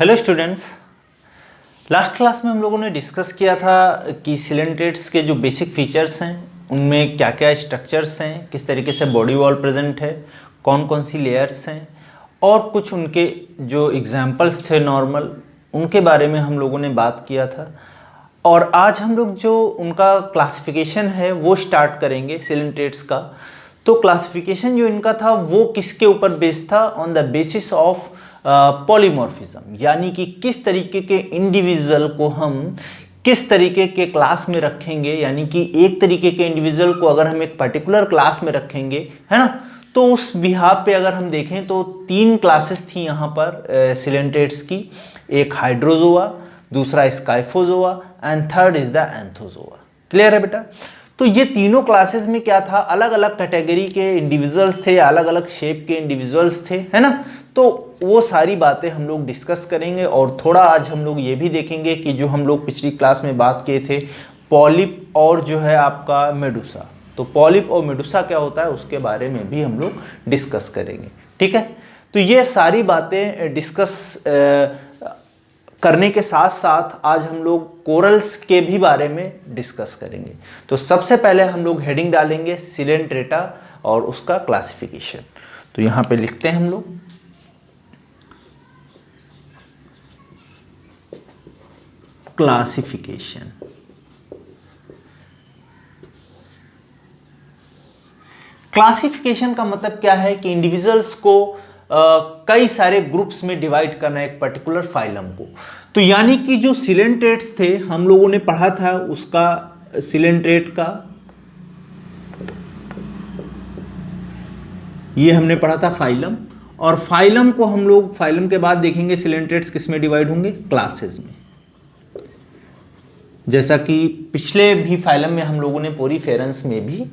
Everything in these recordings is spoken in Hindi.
हेलो स्टूडेंट्स, लास्ट क्लास में हम लोगों ने डिस्कस किया था कि सिलेंट्रेट्स के जो बेसिक फीचर्स हैं उनमें क्या क्या स्ट्रक्चर्स हैं, किस तरीके से बॉडी वॉल प्रेजेंट है, कौन कौन सी लेयर्स हैं और कुछ उनके जो एग्जांपल्स थे नॉर्मल, उनके बारे में हम लोगों ने बात किया था। और आज हम लोग जो उनका क्लासिफिकेशन है वो स्टार्ट करेंगे सिलेंट्रेट्स का। तो क्लासिफिकेशन जो इनका था वो किसके ऊपर बेस्ड था? On the basis of polymorphism, यानी कि किस तरीके के इंडिविजुअल को हम किस तरीके के क्लास में रखेंगे, यानी कि एक तरीके के इंडिविजुअल को अगर हम एक पर्टिकुलर क्लास में रखेंगे, है ना, तो उस बिहाफ पे अगर हम देखें तो तीन क्लासेस थी यहाँ पर सिलेंट्रेट्स की। एक हाइड्रोजोआ, दूसरा Scyphozoa and third is the Anthozoa. Clear है बेटा? तो ये तीनों क्लासेस में क्या था, अलग अलग कैटेगरी के इंडिविजुअल्स थे, अलग अलग शेप के इंडिविजुअल्स थे, है ना। तो वो सारी बातें हम लोग डिस्कस करेंगे और थोड़ा आज हम लोग ये भी देखेंगे कि जो हम लोग पिछली क्लास में बात किए थे पॉलिप और जो है आपका मेडुसा, तो पॉलिप और मेडुसा क्या होता है उसके बारे में भी हम लोग डिस्कस करेंगे। ठीक है, तो ये सारी बातें डिस्कस करने के साथ साथ आज हम लोग कोरल्स के भी बारे में डिस्कस करेंगे। तो सबसे पहले हम लोग हेडिंग डालेंगे सिलेंट्रेटा और उसका क्लासिफिकेशन। तो यहां पे लिखते हैं हम लोग क्लासिफिकेशन। क्लासिफिकेशन का मतलब क्या है कि इंडिविजुअल्स को कई सारे ग्रुप्स में डिवाइड करना एक पर्टिकुलर फाइलम को। तो यानी कि जो सिलेंट्रेट्स थे हम लोगों ने पढ़ा था उसका सिलेंट्रेट का, ये हमने पढ़ा था फाइलम, और फाइलम को हम लोग फाइलम के बाद देखेंगे सिलेंट्रेट्स किस में डिवाइड होंगे, क्लासेस में। जैसा कि पिछले भी फाइलम में हम लोगों ने पोरीफेरेंस में भी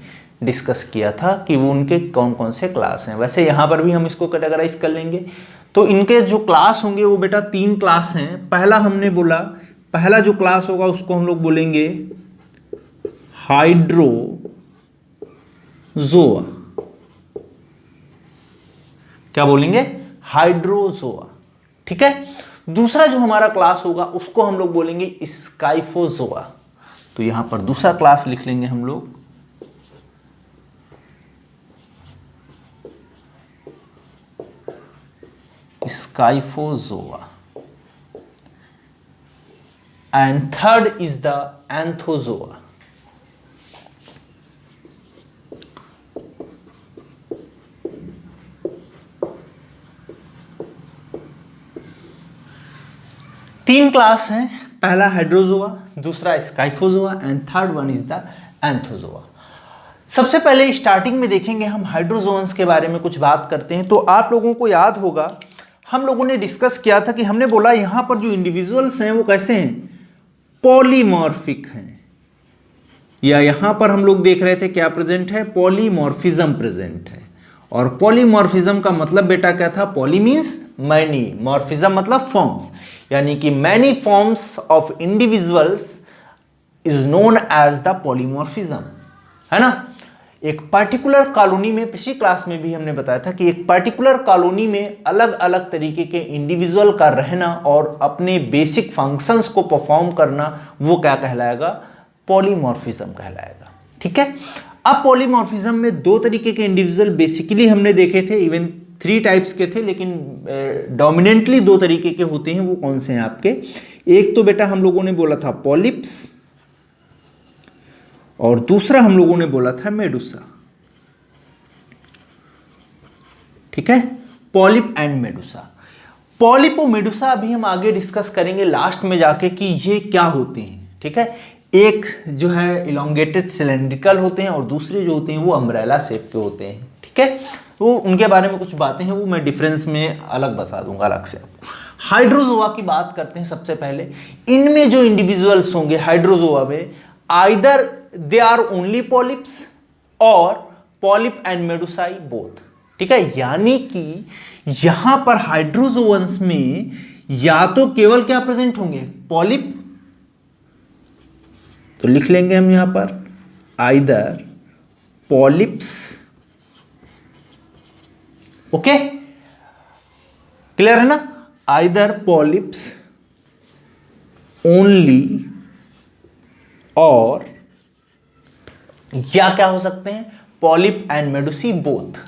डिस्कस किया था कि वो उनके कौन कौन से क्लास हैं। वैसे यहाँ पर भी हम इसको कैटेगराइज कर लेंगे। तो इनके जो क्लास होंगे वो बेटा तीन क्लास हैं। पहला हमने बोला, पहला जो क्लास होगा उसको हम लोग बोलेंगे हाइड्रोजोआ। क्या बोलेंगे? हाइड्रोजोआ। ठीक है। दूसरा जो हमारा क्लास होगा उसको हम लोग बोलेंगे स्काइफोजोआ। तो यहां पर दूसरा क्लास लिख लेंगे हम लोग Scyphozoa, and third is the Anthozoa. तीन क्लास हैं, पहला हाइड्रोजोआ, दूसरा Scyphozoa and third one is the Anthozoa. सबसे पहले स्टार्टिंग में देखेंगे हम हाइड्रोजोन्स के बारे में कुछ बात करते हैं। तो आप लोगों को याद होगा हम लोगों ने डिस्कस किया था कि हमने बोला यहां पर जो इंडिविजुअल्स हैं वो कैसे हैं, पॉलीमॉर्फिक हैं, या यहां पर हम लोग देख रहे थे क्या प्रेजेंट है, पॉलीमॉर्फिज्म प्रेजेंट है। और पॉलीमॉर्फिज्म का मतलब बेटा क्या था, पॉली मीन्स मैनी, मॉर्फिज्म मतलब फॉर्म्स, यानी कि many forms of individuals is known as the polymorphism, है ना। एक पर्टिकुलर कॉलोनी में, पिछली क्लास में भी हमने बताया था कि एक पर्टिकुलर कॉलोनी में अलग अलग तरीके के इंडिविजुअल का रहना और अपने बेसिक फंक्शंस को परफॉर्म करना, वो क्या कहलाएगा, पॉलीमॉर्फिज्म कहलाएगा। ठीक है। अब पॉलीमॉर्फिज्म में दो तरीके के इंडिविजुअल बेसिकली हमने देखे थे, इवन 3 टाइप्स के थे, लेकिन डोमिनेंटली 2 तरीके के होते हैं। वो कौन से हैं आपके? एक तो बेटा हम लोगों ने बोला था पॉलिप्स, और दूसरा हम लोगों ने बोला था मेडुसा। ठीक है, पॉलिप एंड मेडुसा। पॉलिप और मेडुसा अभी हम आगे डिस्कस करेंगे लास्ट में जाके कि ये क्या होते हैं। ठीक है, एक जो है इलोंगेटेड सिलेंड्रिकल होते हैं और दूसरे जो होते हैं वो अम्ब्रेला शेप के होते हैं। ठीक है, वो उनके बारे में कुछ बातें हैं, वो मैं डिफरेंस में अलग बता दूंगा अलग से आपको। हाइड्रोजोआ की बात करते हैं सबसे पहले। इनमें जो इंडिविजुअल्स होंगे हाइड्रोजोआ में, either they are only polyps और पॉलिप एंड मेडुसाई बोथ। ठीक है, यानी कि यहां पर हाइड्रोजोअन्स में या तो केवल क्या प्रेजेंट होंगे, पॉलिप, तो लिख लेंगे हम यहां पर आइदर पॉलिप्स, ओके, क्लियर है ना, आइदर पॉलिप्स ओनली और या क्या हो सकते हैं, पॉलिप एंड मेडुसी बोथ।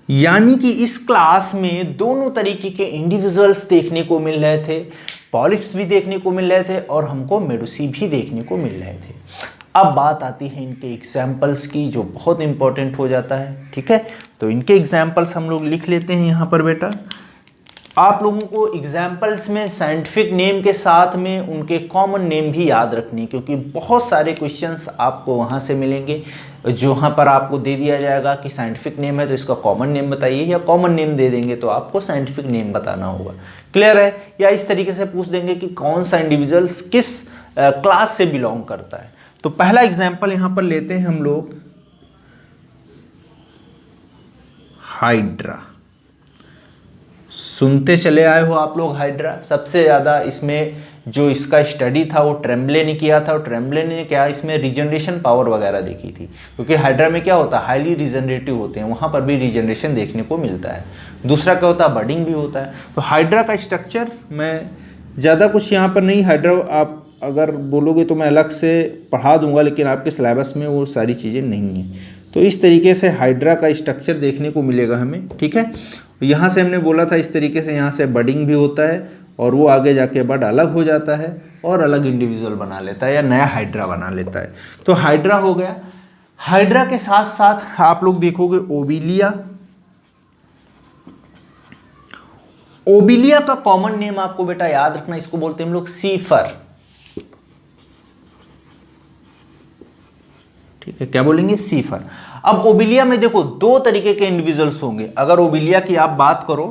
यानी कि इस क्लास में दोनों तरीके के इंडिविजुअल्स देखने को मिल रहे थे, पॉलिप्स भी देखने को मिल रहे थे और हमको मेडुसी भी देखने को मिल रहे थे। अब बात आती है इनके एग्जाम्पल्स की, जो बहुत इंपॉर्टेंट हो जाता है। ठीक है, तो इनके एग्जाम्पल्स हम लोग लिख लेते हैं यहाँ पर बेटा। आप लोगों को एग्जाम्पल्स में साइंटिफिक नेम के साथ में उनके कॉमन नेम भी याद रखनी, क्योंकि बहुत सारे क्वेश्चंस आपको वहाँ से मिलेंगे जो वहाँ पर आपको दे दिया जाएगा कि साइंटिफिक नेम है तो इसका कॉमन नेम बताइए, या कॉमन नेम दे देंगे तो आपको साइंटिफिक नेम बताना होगा। क्लियर है? या इस तरीके से पूछ देंगे कि कौन सा इंडिविजुअल्स किस क्लास से बिलोंग करता है। तो पहला एग्जाम्पल यहाँ पर लेते हैं हम लोग, हाइड्रा। सुनते चले आए हो आप लोग हाइड्रा। सबसे ज़्यादा इसमें जो इसका स्टडी था वो ट्रेम्बले ने किया था, और ट्रेम्बले ने क्या इसमें रीजनरेशन पावर वगैरह देखी थी, क्योंकि हाइड्रा में क्या होता है, हाईली रीजनरेटिव होते हैं, वहाँ पर भी रीजनरेशन देखने को मिलता है। दूसरा क्या होता है, बडिंग भी होता है। तो हाइड्रा का स्ट्रक्चर मैं ज़्यादा कुछ यहाँ पर नहीं, हाइड्रा आप अगर बोलोगे तो मैं अलग से पढ़ा दूंगा, लेकिन आपके सिलेबस में वो सारी चीज़ें नहीं हैं। तो इस तरीके से हाइड्रा का स्ट्रक्चर देखने को मिलेगा हमें। ठीक है, यहाँ से हमने बोला था इस तरीके से, यहाँ से बडिंग भी होता है और वो आगे जाके बड अलग हो जाता है और अलग इंडिविजुअल बना लेता है या नया हाइड्रा बना लेता है। तो हाइड्रा हो गया। हाइड्रा के साथ साथ आप लोग देखोगे ओबिलिया। ओबिलिया का कॉमन नेम आपको बेटा याद रखना, इसको बोलते हैं हम लोग सीफर। ठीक है, क्या बोलेंगे, सीफर। अब ओबिलिया में देखो दो तरीके के इंडिविजुअल्स होंगे। अगर ओबिलिया की आप बात करो,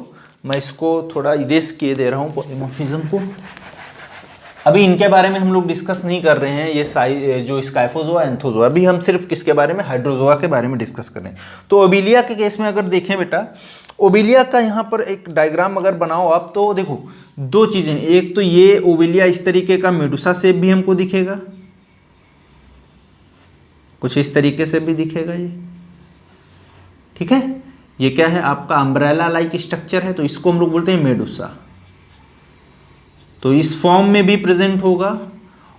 मैं इसको थोड़ा इरेज किए दे रहा हूं पॉलीमॉर्फिज्म को, अभी इनके बारे में हम लोग डिस्कस नहीं कर रहे हैं, ये जो स्काइफोजोआ एंथोजोआ, अभी हम सिर्फ किसके बारे में, हाइड्रोजोआ के बारे में डिस्कस कर रहे हैं। तो ओबिलिया के केस में अगर देखें बेटा, ओबिलिया का यहाँ पर एक डायग्राम अगर बनाओ आप, तो देखो दो चीज़ें, एक तो ये ओबिलिया इस तरीके का मेडुसा शेप भी हमको दिखेगा, कुछ इस तरीके से भी दिखेगा ये। ठीक है, ये क्या है आपका अम्ब्रेला लाइक स्ट्रक्चर है, तो इसको हम लोग बोलते हैं मेडुसा। तो इस फॉर्म में भी प्रेजेंट होगा,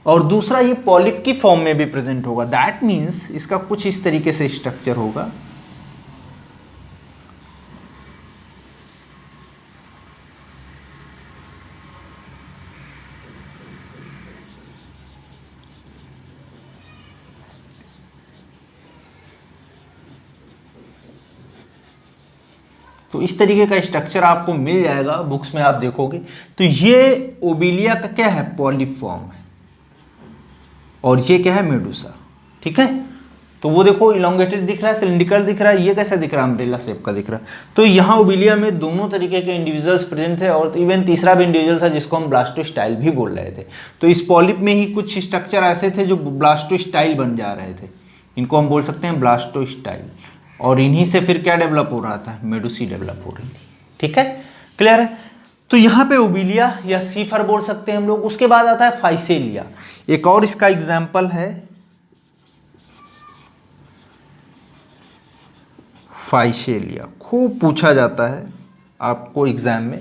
और दूसरा ये पॉलिप की फॉर्म में भी प्रेजेंट होगा। दैट मीन्स इसका कुछ इस तरीके से स्ट्रक्चर होगा। तो इस तरीके का स्ट्रक्चर आपको मिल जाएगा बुक्स में, आप देखोगे। तो ये ओबिलिया का क्या है, पॉलीफॉर्म है, और ये क्या है, मेडुसा। ठीक है, तो वो देखो इलोंगेटेड दिख रहा है, सिलिंड्रिकल दिख रहा है, ये कैसा दिख रहा है, अम्ब्रेला शेप का दिख रहा है। तो यहाँ ओबिलिया में दोनों तरीके के इंडिविजुअल्स प्रेजेंट थे, और इवन तीसरा भी इंडिविजुअल था जिसको हम ब्लास्टोस्टाइल भी बोल रहे थे। तो इस पॉलिप में ही कुछ स्ट्रक्चर ऐसे थे जो ब्लास्टोस्टाइल बन जा रहे थे, इनको हम बोल सकते हैं ब्लास्टोस्टाइल, और इन्हीं से फिर क्या डेवलप हो रहा था, मेडुसी डेवलप हो रही थी। ठीक है, क्लियर है? तो यहाँ पे ओबिलिया या सीफर बोल सकते हैं हम लोग। उसके बाद आता है फाइसेलिया, एक और इसका एग्जाम्पल है फाइसेलिया, खूब पूछा जाता है आपको एग्जाम में।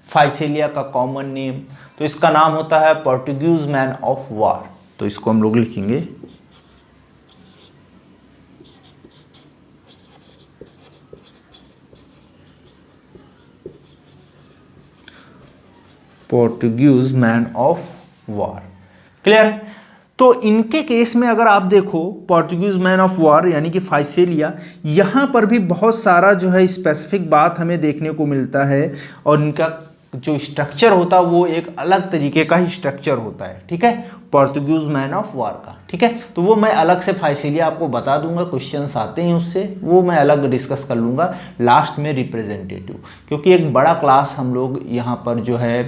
फाइसेलिया का कॉमन नेम, तो इसका नाम होता है पोर्टुगीज मैन ऑफ वार। तो इसको हम लोग लिखेंगे Portuguese man of war. Clear है? तो इनके केस में अगर आप देखो पोर्टुगीज मैन ऑफ वार यानी कि फाइसेलिया, यहाँ पर भी बहुत सारा जो है स्पेसिफिक बात हमें देखने को मिलता है, और इनका जो स्ट्रक्चर होता है वो एक अलग तरीके का ही स्ट्रक्चर होता है। ठीक है, पोर्टुगीज मैन ऑफ वार का। ठीक है, तो वो मैं अलग से फाइसेलिया आपको बता दूंगा, क्वेश्चंस आते हैं उससे, वो मैं अलग डिस्कस कर लूँगा लास्ट में रिप्रेजेंटेटिव, क्योंकि एक बड़ा क्लास हम लोग यहाँ पर जो है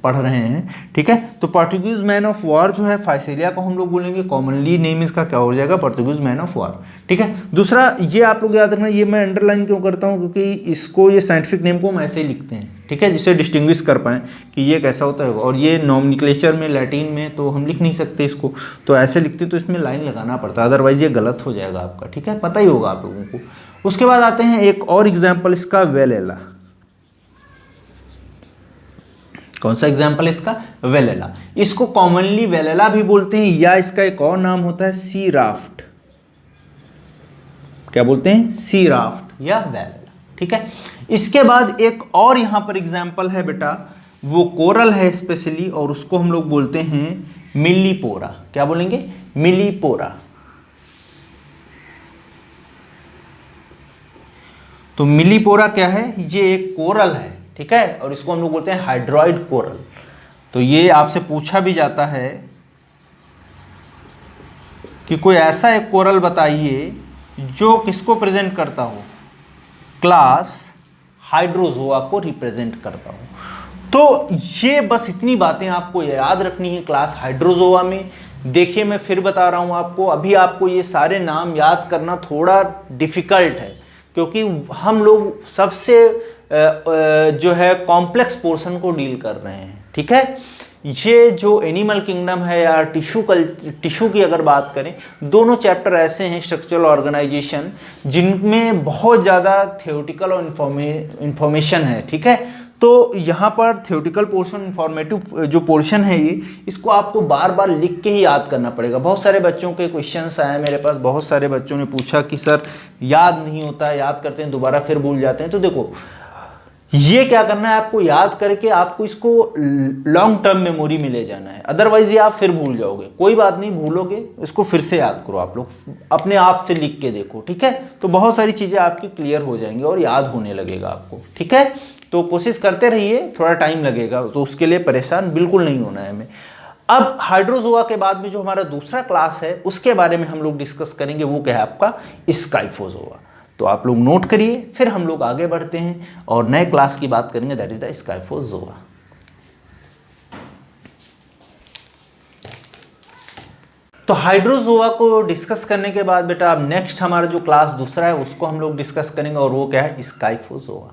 पढ़ रहे हैं, ठीक है। तो पोर्टुगीज मैन ऑफ वॉर जो है फाइसेलिया को हम लोग बोलेंगे, कॉमनली नेम इसका क्या हो जाएगा, पोर्टुगीज मैन ऑफ वॉर, ठीक है। दूसरा ये आप लोग याद रखना, ये मैं अंडरलाइन क्यों करता हूँ, क्योंकि इसको ये साइंटिफिक नेम को हम ऐसे ही लिखते हैं, ठीक है, जिससे डिस्टिंग्विश कर पाएँ कि ये कैसा होता है। और ये नॉमेनक्लेचर में लैटिन में तो हम लिख नहीं सकते इसको, तो ऐसे लिखते तो इसमें लाइन लगाना पड़ता है, अदरवाइज ये गलत हो जाएगा आपका, ठीक है, पता ही होगा आप लोगों को। उसके बाद आते हैं एक और एग्जाम्पल इसका, वेलेला। कौन सा एग्जाम्पल इसका, वेलेला। इसको कॉमनली वेलेला भी बोलते हैं, या इसका एक और नाम होता है सी राफ्ट। क्या बोलते हैं, सी राफ्ट या वेलेला, ठीक है। इसके बाद एक और यहां पर एग्जाम्पल है बेटा, वो कोरल है स्पेशली, और उसको हम लोग बोलते हैं मिलीपोरा। क्या बोलेंगे, मिलीपोरा। तो मिलीपोरा क्या है, ये एक कोरल है, ठीक है, और इसको हम लोग बोलते हैं हाइड्रॉइड कोरल। तो ये आपसे पूछा भी जाता है कि कोई ऐसा एक कोरल बताइए जो किसको प्रेजेंट करता हो, क्लास हाइड्रोजोआ को रिप्रेजेंट करता हो। तो ये बस इतनी बातें आपको याद रखनी है क्लास हाइड्रोजोआ में। देखिए मैं फिर बता रहा हूं आपको, अभी आपको ये सारे नाम याद करना थोड़ा डिफिकल्ट है, क्योंकि हम लोग सबसे जो है कॉम्प्लेक्स पोर्शन को डील कर रहे हैं, ठीक है। ये जो एनिमल किंगडम है या टिश्यू की अगर बात करें, दोनों चैप्टर ऐसे हैं स्ट्रक्चरल ऑर्गेनाइजेशन जिनमें बहुत ज़्यादा थियोरेटिकल और इंफॉर्मेशन है, ठीक है। तो यहाँ पर थियोरेटिकल पोर्शन, इंफॉर्मेटिव जो पोर्शन है ये, इसको आपको बार बार लिख के ही याद करना पड़ेगा। बहुत सारे बच्चों के क्वेश्चंस आए मेरे पास, बहुत सारे बच्चों ने पूछा कि सर याद नहीं होता है, याद करते हैं दोबारा फिर भूल जाते हैं। तो देखो ये क्या करना है, आपको याद करके आपको इसको लॉन्ग टर्म मेमोरी में ले जाना है, अदरवाइज ये आप फिर भूल जाओगे। कोई बात नहीं, भूलोगे, इसको फिर से याद करो, आप लोग अपने आप से लिख के देखो, ठीक है। तो बहुत सारी चीज़ें आपकी क्लियर हो जाएंगी और याद होने लगेगा आपको, ठीक है। तो कोशिश करते रहिए, थोड़ा टाइम लगेगा, तो उसके लिए परेशान बिल्कुल नहीं होना है हमें। अब हाइड्रोजोआ के बाद में जो हमारा दूसरा क्लास है उसके बारे में हम लोग डिस्कस करेंगे, वो क्या है आपका स्काइफोजोआ। तो आप लोग नोट करिए, फिर हम लोग आगे बढ़ते हैं और नए क्लास की बात करेंगे, दैट इज द स्काइफोजोआ। तो हाइड्रोजोआ को डिस्कस करने के बाद बेटा अब नेक्स्ट हमारा जो क्लास दूसरा है उसको हम लोग डिस्कस करेंगे, और वो क्या है, स्काइफोजोआ।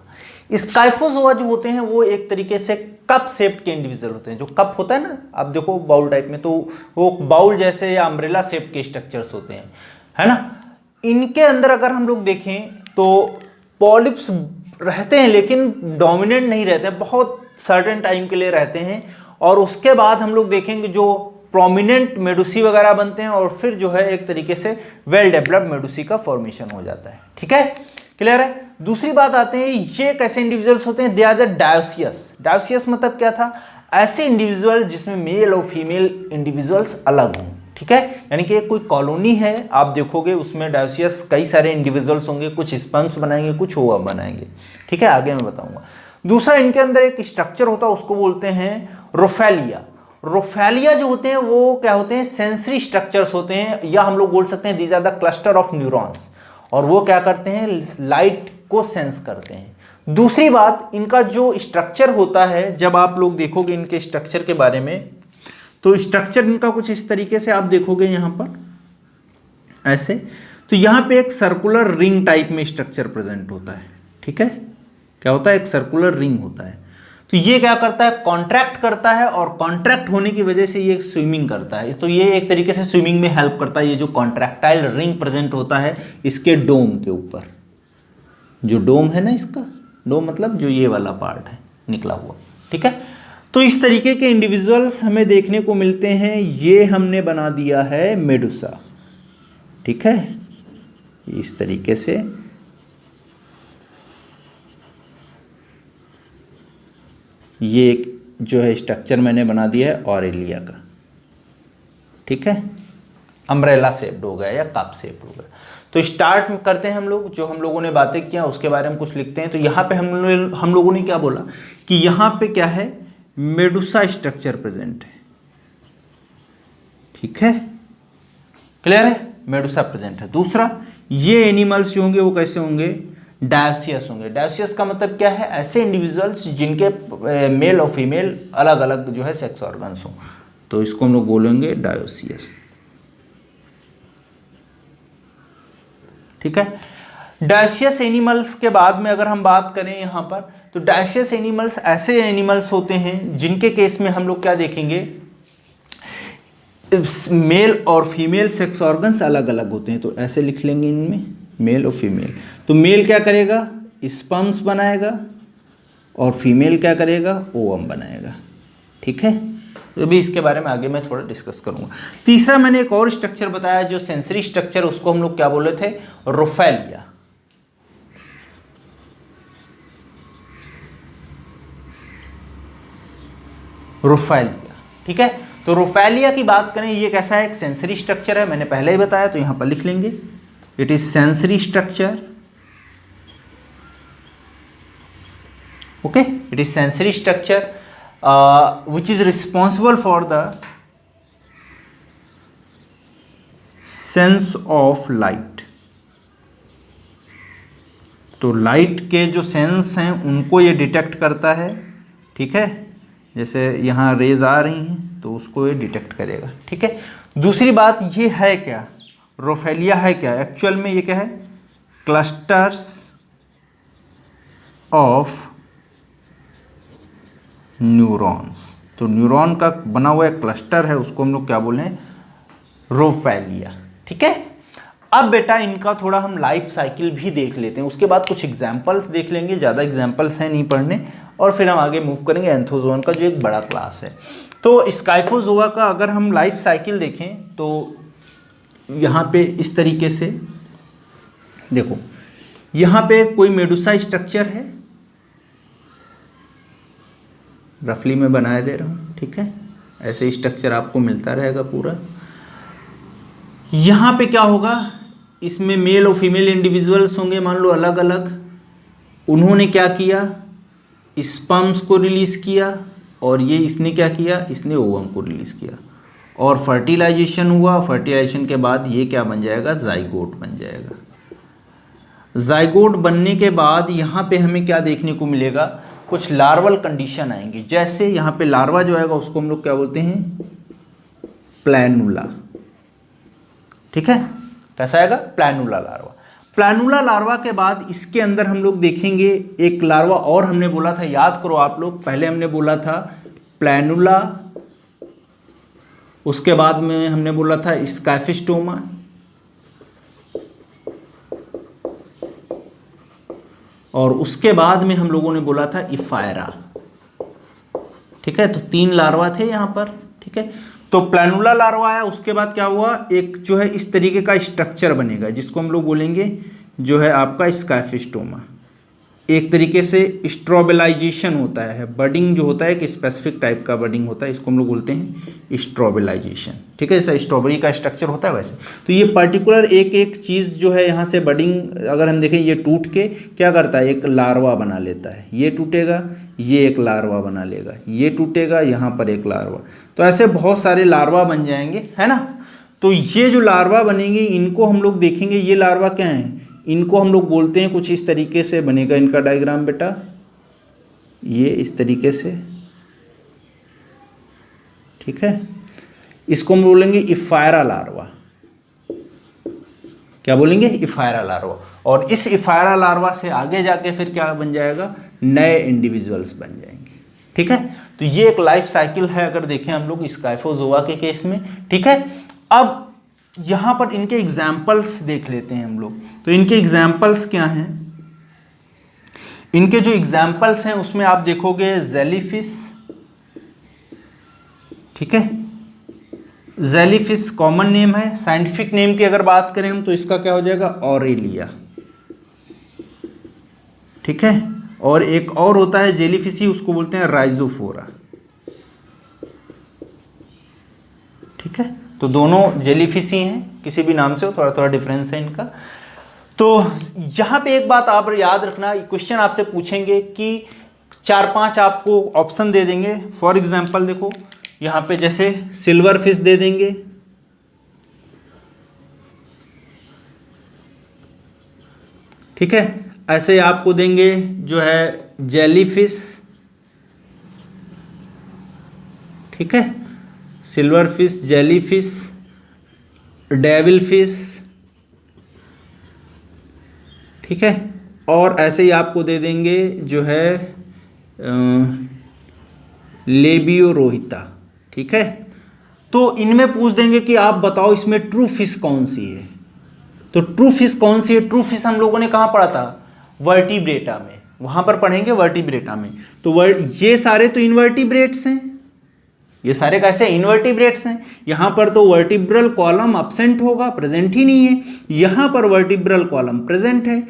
स्काइफोजोआ जो होते हैं वो एक तरीके से कप शेप्ड के इंडिविजुअल होते हैं। जो कप होता है ना, आप देखो बाउल टाइप में, तो वो बाउल जैसे या अम्ब्रेला शेप के स्ट्रक्चर्स होते हैं, है ना। इनके अंदर अगर हम लोग देखें तो पॉलिप्स रहते हैं, लेकिन डोमिनेंट नहीं रहते हैं, बहुत सर्टेन टाइम के लिए रहते हैं। और उसके बाद हम लोग देखेंगे जो प्रोमिनेंट मेडुसी वगैरह बनते हैं, और फिर जो है एक तरीके से वेल डेवलप्ड मेडुसी का फॉर्मेशन हो जाता है, ठीक है, क्लियर है। दूसरी बात आते हैं, ये कैसे इंडिविजुअल्स होते हैं, they are the dioecious. Dioecious मतलब क्या था, ऐसे इंडिविजुअल जिसमें मेल और फीमेल इंडिविजुअल्स अलग हों, ठीक है। यानी कि कोई कॉलोनी है, आप देखोगे उसमें डायोसियस कई सारे इंडिविजुअल्स होंगे, कुछ स्पंज बनाएंगे, कुछ ओवा बनाएंगे, ठीक है, आगे मैं बताऊंगा। दूसरा, इनके अंदर एक स्ट्रक्चर होता है, उसको बोलते हैं रोफेलिया। रोफेलिया जो होते हैं वो क्या होते हैं, सेंसरी स्ट्रक्चर्स होते हैं, या हम लोग बोल सकते हैं these are the cluster of neurons, और वो क्या करते हैं, लाइट को सेंस करते हैं। दूसरी बात, इनका जो स्ट्रक्चर होता है, जब आप लोग देखोगे इनके स्ट्रक्चर के बारे में, तो स्ट्रक्चर इनका कुछ इस तरीके से आप देखोगे यहाँ पर ऐसे, तो यहाँ पे एक सर्कुलर रिंग टाइप में स्ट्रक्चर प्रेजेंट होता है, ठीक है। क्या होता है, एक सर्कुलर रिंग होता है। तो ये क्या करता है, कॉन्ट्रैक्ट करता है, और कॉन्ट्रैक्ट होने की वजह से ये स्विमिंग करता है। तो ये एक तरीके से स्विमिंग में हेल्प करता है। ये जो कॉन्ट्रैक्टाइल रिंग प्रेजेंट होता है इसके डोम के ऊपर, जो डोम है ना, इसका डोम मतलब जो ये वाला पार्ट है निकला हुआ, ठीक है। तो इस तरीके के इंडिविजुअल्स हमें देखने को मिलते हैं। ये हमने बना दिया है मेडुसा, ठीक है, इस तरीके से। ये एक जो है स्ट्रक्चर मैंने बना दिया है ऑरेलिया का, ठीक है, अम्ब्रेला शेप्ड हो गया या कप शेप्ड हो गया। तो स्टार्ट करते हैं हम लोग, जो हम लोगों ने बातें किया उसके बारे में कुछ लिखते हैं। तो यहाँ पे हम लोगों ने क्या बोला कि यहाँ पे क्या है, मेडुसा स्ट्रक्चर प्रेजेंट है, ठीक है, क्लियर है, मेडुसा प्रेजेंट है। दूसरा, ये एनिमल्स जो होंगे वो कैसे होंगे, डायोसियस होंगे। डायोसियस का मतलब क्या है? ऐसे इंडिविजुअल्स जिनके मेल और फीमेल अलग अलग जो है सेक्स ऑर्गन्स हों, तो इसको हम लोग बोलेंगे डायोसियस। ठीक है। डायोसियस एनिमल्स के बाद में अगर हम बात करें यहाँ पर, तो डायोसियस एनिमल्स ऐसे एनिमल्स होते हैं जिनके केस में हम लोग क्या देखेंगे, मेल और फीमेल सेक्स ऑर्गन्स अलग अलग होते हैं। तो ऐसे लिख लेंगे इनमें मेल और फीमेल। तो मेल क्या करेगा? स्पर्म्स बनाएगा, और फीमेल क्या करेगा? ओवम बनाएगा। ठीक है। तो भी इसके बारे में आगे मैं थोड़ा डिस्कस करूंगा। तीसरा मैंने एक और स्ट्रक्चर बताया जो सेंसरी स्ट्रक्चर, उसको हम लोग क्या बोले थे? रोफेलिया। रोफेलिया। ठीक है। तो रोफेलिया की बात करें, ये कैसा है? एक सेंसरी स्ट्रक्चर है, मैंने पहले ही बताया, तो यहां पर लिख लेंगे it is sensory structure. Okay, it is sensory structure which is responsible for the sense of light। तो लाइट के जो सेंस हैं उनको ये डिटेक्ट करता है। ठीक है, जैसे यहाँ रेज आ रही हैं तो उसको ये डिटेक्ट करेगा। ठीक है। दूसरी बात ये है क्या, रोफेलिया है क्या एक्चुअल में? ये क्या है? Clusters of neurons. तो न्यूरॉन का बना हुआ एक क्लस्टर है, उसको हम लोग क्या बोले? रोफेलिया। ठीक है। अब बेटा इनका थोड़ा हम लाइफ साइकिल भी देख लेते हैं, उसके बाद कुछ एग्जाम्पल्स देख लेंगे, ज़्यादा एग्जाम्पल्स हैं नहीं पढ़ने, और फिर हम आगे मूव करेंगे एंथोजोन का जो एक बड़ा क्लास है। तो स्काइफोजोआ का अगर हम लाइफ साइकिल देखें तो यहाँ पे इस तरीके से देखो, यहाँ पे कोई मेडुसा स्ट्रक्चर है, रफली मैं बनाए दे रहा हूँ। ठीक है, ऐसे स्ट्रक्चर आपको मिलता रहेगा पूरा। यहाँ पे क्या होगा, इसमें मेल और फीमेल इंडिविजुअल्स होंगे, मान लो अलग अलग। उन्होंने क्या किया? स्पर्म्स को रिलीज किया, और ये इसने क्या किया? इसने ओवम को रिलीज किया, और फर्टिलाइजेशन हुआ। फर्टिलाइजेशन के बाद ये क्या बन जाएगा? जाइगोट बन जाएगा। जाइगोट बनने के बाद यहाँ पे हमें क्या देखने को मिलेगा? कुछ लार्वल कंडीशन आएंगी। जैसे यहाँ पे लार्वा जो आएगा उसको हम लोग क्या बोलते हैं? प्लैनुला। ठीक है, कैसा आएगा? Planula larva. प्लैनुला लार्वा के बाद इसके अंदर हम लोग देखेंगे एक लार्वा और हमने बोला था, याद करो आप लोग, पहले हमने बोला था प्लैनुला, उसके बाद में हमने बोला था स्काइफिस्टोमा, और उसके बाद में हम लोगों ने बोला था इफायरा। ठीक है, तो 3 लार्वा थे यहाँ पर। ठीक है, तो प्लैनुला लार्वा आया, उसके बाद क्या हुआ? एक जो है इस तरीके का स्ट्रक्चर बनेगा जिसको हम लोग बोलेंगे जो है आपका स्काइफिस्टोमा। एक तरीके से स्ट्रोबेलाइजेशन होता है, बडिंग जो होता है एक स्पेसिफिक टाइप का बडिंग होता है, इसको हम लोग बोलते हैं स्ट्रोबेलाइजेशन। ठीक है, जैसा स्ट्रॉबेरी का स्ट्रक्चर होता है वैसे। तो ये पर्टिकुलर एक एक चीज़ जो है यहाँ से बडिंग अगर हम देखें, ये टूट के क्या करता है? एक लार्वा बना लेता है। ये टूटेगा, ये एक लार्वा बना लेगा, ये टूटेगा, यहाँ पर एक लार्वा। तो ऐसे बहुत सारे लार्वा बन जाएंगे, है ना। तो ये जो लार्वा बनेंगे इनको हम लोग देखेंगे, ये लार्वा क्या हैं? इनको हम लोग बोलते हैं, कुछ इस तरीके से बनेगा इनका डायग्राम बेटा, ये इस तरीके से। ठीक है, इसको हम बोलेंगे इफायरा लार्वा। क्या बोलेंगे? Ephyra larva. और इस इफायरा लार्वा से आगे जाके फिर क्या बन जाएगा? नए इंडिविजुअल्स बन जाएंगे। ठीक है, तो ये एक लाइफ साइकिल है अगर देखें हम लोग स्काइफोजोआ के केस में। ठीक है, अब यहां पर इनके एग्जाम्पल्स देख लेते हैं हम लोग। तो इनके एग्जाम्पल्स क्या हैं? इनके जो एग्जाम्पल्स हैं उसमें आप देखोगे जेलीफिश। ठीक है, जेलीफिश कॉमन नेम है। साइंटिफिक नेम की अगर बात करें हम तो इसका क्या हो जाएगा? ऑरेलिया। ठीक है, और एक और होता है जेलीफिश ही, उसको बोलते हैं राइजोफोरा। ठीक है, तो दोनों जेलीफिश ही हैं, किसी भी नाम से हो, थोड़ा थोड़ा डिफरेंस है इनका। तो यहाँ पे एक बात आप याद रखना, क्वेश्चन आपसे पूछेंगे कि 4-5 आपको ऑप्शन दे देंगे। फॉर एग्जांपल देखो यहाँ पे जैसे सिल्वर फिश दे देंगे, ठीक है, ऐसे आपको देंगे जो है जेलीफिश, ठीक है, silver fish, jellyfish, devil fish, ठीक है, और ऐसे ही आपको दे देंगे जो है लेबियो रोहिता, ठीक है। तो इनमें पूछ देंगे कि आप बताओ इसमें ट्रू फिश कौन सी है। तो ट्रू फिश कौन सी है, ट्रू फिश हम लोगों ने कहाँ पढ़ा था, वर्टिब्रेटा में, वहां पर पढ़ेंगे वर्टिब्रेटा में। तो ये सारे तो इनवर्टिब्रेट्स हैं, ये सारे कैसे इनवर्टिब्रेट्स हैं। यहां पर तो वर्टिब्रल कॉलम अब्सेंट होगा, प्रेजेंट ही नहीं है, यहां पर वर्टिब्रल कॉलम प्रेजेंट है।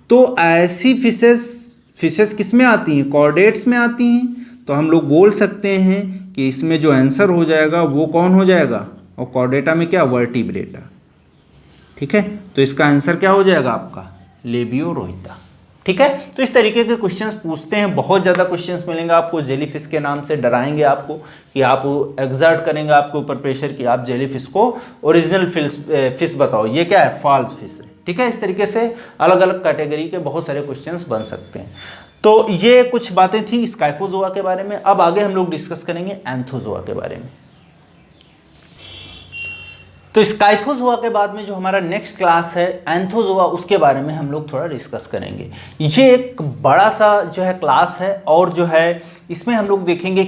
तो ऐसी फिशेस किस में आती हैं, कॉर्डेट्स में आती हैं। तो हम लोग बोल सकते हैं कि इसमें जो आंसर हो जाएगा वो कौन हो जाएगा, और कॉर्डेटा में क्या, वर्टिब्रेटा, ठीक है। तो इसका आंसर क्या हो जाएगा आपका, लेबियो रोहिता, ठीक है। तो इस तरीके के क्वेश्चंस पूछते हैं, बहुत ज़्यादा क्वेश्चंस मिलेंगे आपको। जेलीफिश के नाम से डराएंगे आपको कि आप एग्जर्ट करेंगे आपके ऊपर प्रेशर कि आप जेलीफिश को ओरिजिनल फिश बताओ, ये क्या है, फॉल्स फिश है, ठीक है। इस तरीके से अलग अलग कैटेगरी के बहुत सारे क्वेश्चंस बन सकते हैं। तो ये कुछ बातें थी स्काइफोजोआ के बारे में। अब आगे हम लोग डिस्कस करेंगे एंथोजोआ के बारे में। तो स्काइफोजोआ के बाद में जो हमारा नेक्स्ट क्लास है एंथोजोआ, उसके बारे में हम लोग थोड़ा डिस्कस करेंगे। ये एक बड़ा सा जो है क्लास है, और जो है इसमें हम लोग देखेंगे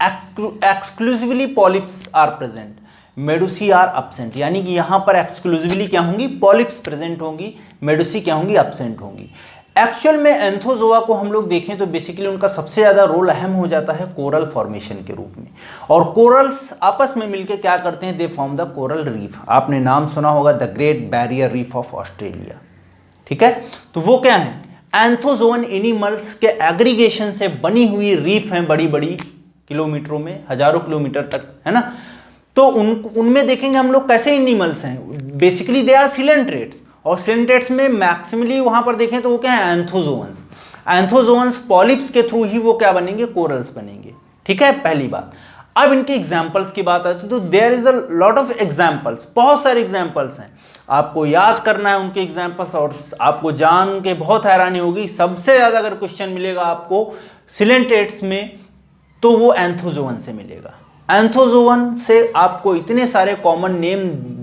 exclusively polyps are present, medusae are absent, यानी कि यहाँ पर एक्सक्लूसिवली क्या होंगी, पॉलिप्स प्रेजेंट होंगी, मेडुसी क्या होंगी, एब्सेंट होंगी। एक्चुअल में एंथोजोआ को हम लोग देखें तो बेसिकली उनका सबसे ज़्यादा रोल अहम हो जाता है कोरल फॉर्मेशन के रूप में। और कोरल्स आपस में मिलकर क्या करते हैं, they form the coral reef. आपने नाम सुना होगा the great barrier reef of Australia, ठीक है। तो वो क्या है, एंथोजोअन एनिमल्स के एग्रीगेशन से बनी हुई रीफ हैं, बड़ी बड़ी किलोमीटरों में, हजारों किलोमीटर तक, है ना। तो उनमें देखेंगे हम लोग कैसे एनिमल्स हैं, बेसिकली दे आर सिलेंट्रेट्स, और सिलेंट्रेट्स में मैक्सिमली वहां पर देखें तो वो क्या है, एंथोजोअन्स। एंथोजोअन्स पॉलिप्स के थ्रू ही वो क्या बनेंगे, कोरल्स बनेंगे, ठीक है, पहली बात। अब इनके एग्जाम्पल्स की बात आती है तो there is a lot of examples, बहुत सारे एग्जाम्पल्स हैं, आपको याद करना है उनके एग्जाम्पल्स। और आपको जान के बहुत हैरानी होगी, सबसे ज्यादा अगर क्वेश्चन मिलेगा आपको सिलेंट्रेट्स में तो वो एंथोजोअन से मिलेगा। एंथोजोअन से आपको इतने सारे कॉमन नेम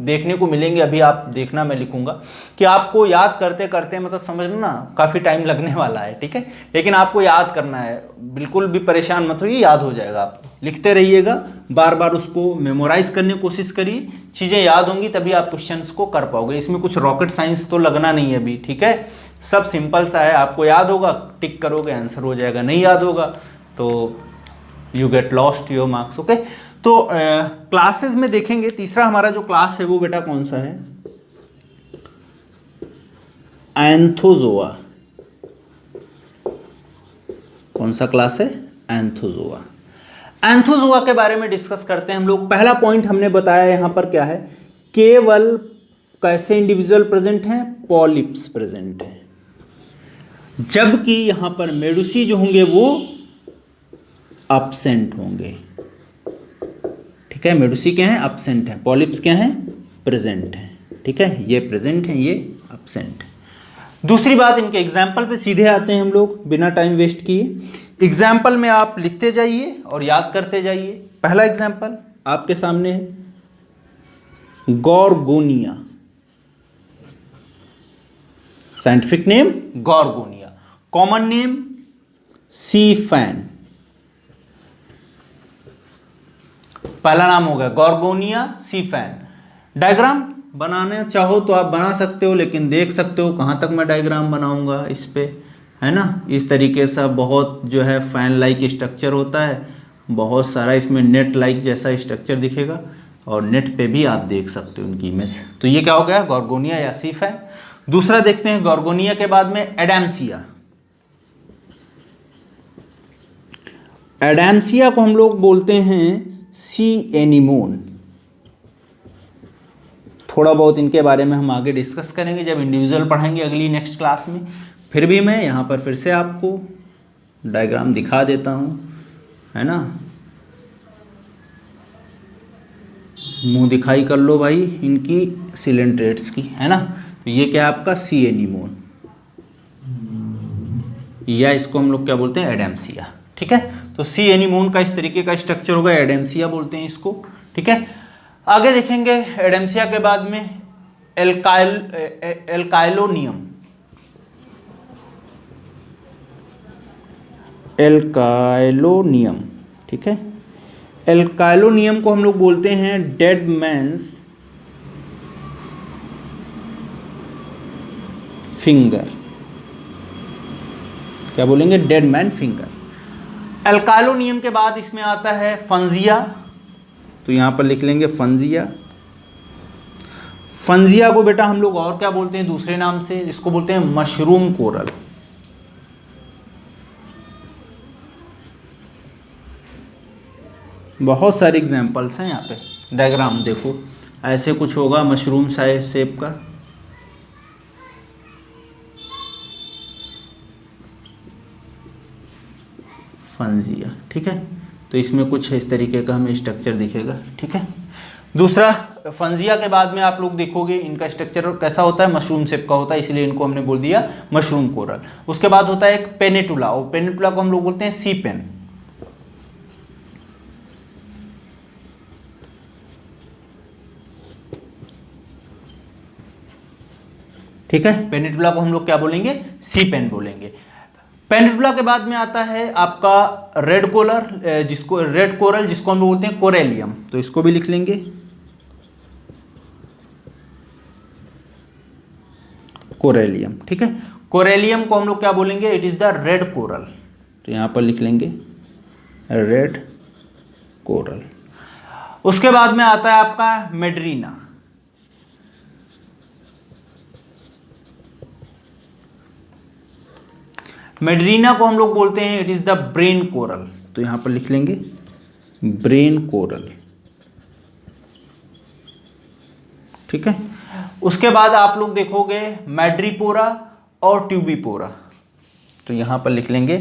देखने को मिलेंगे, अभी आप देखना, मैं लिखूंगा कि आपको याद करते करते मतलब समझ लो ना काफ़ी टाइम लगने वाला है, ठीक है। लेकिन आपको याद करना है, बिल्कुल भी परेशान मत होइए, याद हो जाएगा आपको, लिखते रहिएगा, बार बार उसको मेमोराइज करने की कोशिश करिए, चीज़ें याद होंगी तभी आप क्वेश्चंस को कर पाओगे। इसमें कुछ रॉकेट साइंस तो लगना नहीं है अभी, ठीक है, सब सिंपल सा है। आपको याद होगा, टिक करोगे, आंसर हो जाएगा, नहीं याद होगा तो you get lost your marks, okay. तो क्लासेस में देखेंगे, तीसरा हमारा जो क्लास है वो बेटा कौन सा है, एंथोजोआ। कौन सा क्लास है, एंथोजोआ। एंथोजोआ के बारे में डिस्कस करते हैं हम लोग। पहला पॉइंट हमने बताया यहां पर क्या है, केवल कैसे इंडिविजुअल प्रेजेंट हैं, पॉलिप्स प्रेजेंट हैं, जबकि यहां पर मेडुसी जो होंगे वो एब्सेंट होंगे, ठीक है। मेडुसी क्या है, एब्सेंट है, पॉलिप्स क्या है, प्रेजेंट है, ठीक है। ये प्रेजेंट है, ये एब्सेंट। दूसरी बात, इनके एग्जाम्पल पे सीधे आते हैं हम लोग बिना टाइम वेस्ट किए। एग्जाम्पल में आप लिखते जाइए और याद करते जाइए। पहला एग्जाम्पल आपके सामने है, Gorgonia, scientific name Gorgonia, common name sea fan. पहला नाम होगा गॉर्गोनिया सी फैन। डायग्राम बनाने चाहो तो आप बना सकते हो, लेकिन देख सकते हो कहाँ तक मैं डायग्राम बनाऊंगा इस पे, है ना। इस तरीके से बहुत जो है फैन लाइक स्ट्रक्चर होता है, बहुत सारा इसमें नेट लाइक जैसा स्ट्रक्चर दिखेगा, और नेट पे भी आप देख सकते हो उनकी इमेज। तो ये क्या हो गया, गॉर्गोनिया या सी फैन। दूसरा देखते हैं, गॉर्गोनिया के बाद में एडैम्सिया। एडैम्सिया को हम लोग बोलते हैं सी एनीमोन। थोड़ा बहुत इनके बारे में हम आगे डिस्कस करेंगे जब इंडिविजुअल पढ़ेंगे अगली नेक्स्ट क्लास में। फिर भी मैं यहाँ पर फिर से आपको डायग्राम दिखा देता हूँ, है ना। मुंह दिखाई कर लो भाई इनकी सिलेंट्रेट्स की, है ना। तो ये क्या है आपका सी एनीमोन, या इसको हम लोग क्या बोलते हैं, एडेम्सिया। ठीक है, तो सी एनीमोन का इस तरीके का स्ट्रक्चर होगा, एडेम्सिया बोलते हैं इसको। ठीक है, आगे देखेंगे एडेम्सिया के बाद में एल्काइलोनियम। एल्काइलोनियम, ठीक है, एल्काइलोनियम को हम लोग बोलते हैं डेड मैंस फिंगर। क्या बोलेंगे, डेड मैन फिंगर। एल्काइलोनियम के बाद इसमें आता है फंजिया, तो यहां पर लिख लेंगे फंजिया। फंजिया को बेटा हम लोग और क्या बोलते हैं दूसरे नाम से, इसको बोलते हैं मशरूम कोरल। बहुत सारे एग्जाम्पल्स हैं यहाँ पे, डायग्राम देखो ऐसे कुछ होगा मशरूम शेप का। फंजिया, ठीक है, तो इसमें कुछ इस तरीके का हमें स्ट्रक्चर दिखेगा। ठीक है, दूसरा फंजिया के बाद में आप लोग देखोगे इनका स्ट्रक्चर कैसा होता है, मशरूम शेप का होता है, इसलिए इनको हमने बोल दिया मशरूम कोरल। उसके बाद होता है एक पेनिटुला, और पेनिटुला को हम लोग बोलते हैं सी पेन। ठीक है, पेनिटुला को हम लोग क्या बोलेंगे, सी पेन बोलेंगे। पेनिटुला के बाद में आता है आपका रेड कोरल, जिसको रेड कोरल जिसको हम लोग बोलते हैं कोरेलियम, तो इसको भी लिख लेंगे कोरेलियम। ठीक है, कोरेलियम को हम लोग क्या बोलेंगे, it is the red coral, तो यहां पर लिख लेंगे रेड कोरल। उसके बाद में आता है आपका मेड्रीना। मेड्रीना को हम लोग बोलते हैं it is the brain coral, तो यहां पर लिख लेंगे ब्रेन कोरल। ठीक है, उसके बाद आप लोग देखोगे मैड्रीपोरा और ट्यूबिपोरा, तो यहां पर लिख लेंगे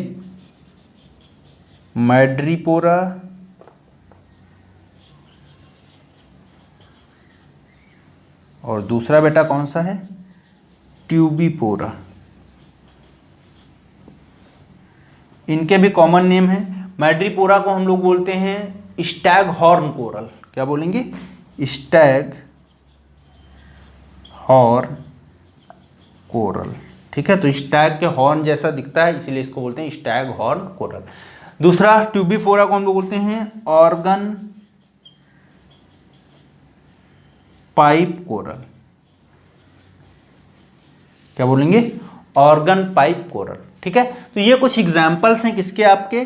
मैड्रीपोरा और दूसरा बेटा कौन सा है, ट्यूबिपोरा। इनके भी कॉमन नेम है। मैड्रीपोरा को हम लोग बोलते हैं स्टैग हॉर्न कोरल। क्या बोलेंगे, स्टैग हॉर्न कोरल। ठीक है, तो स्टैग के हॉर्न जैसा दिखता है इसलिए इसको बोलते हैं स्टैग हॉर्न कोरल। दूसरा ट्यूबिपोरा को हम लोग बोलते हैं ऑर्गन पाइप कोरल। क्या बोलेंगे, ऑर्गन पाइप कोरल। ठीक है, तो ये कुछ एग्जाम्पल्स हैं किसके, आपके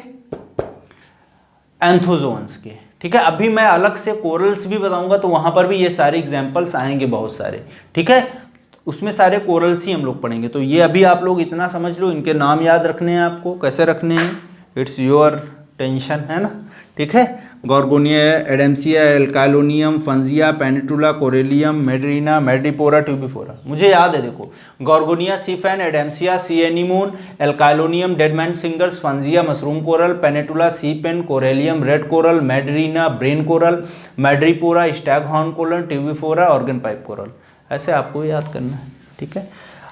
एंथोजोन्स के। ठीक है, अभी मैं अलग से कोरल्स भी बताऊंगा तो वहां पर भी ये सारे एग्जाम्पल्स आएंगे बहुत सारे। ठीक है, उसमें सारे कोरल्स ही हम लोग पढ़ेंगे, तो ये अभी आप लोग इतना समझ लो, इनके नाम याद रखने हैं आपको, कैसे रखने हैं, इट्स योर टेंशन, है ना। ठीक है, गॉर्गोनिया, एडेम्सिया, एल्काइलोनियम, फंजिया, पेनिटुला, कोरेलियम, मेड्रीना, मैड्रीपोरा, ट्यूबिपोरा। मुझे याद है, देखो Gorgonia, sea fan, Adamsia, sea anemone, Alcyonium, dead man fingers, Fungia, mushroom coral, Pennatula, sea pen, Corallium, red coral, Meandrina, brain coral, Madrepora, stag horn coral, Tubipora, organ pipe coral. ऐसे आपको याद करना है। ठीक है,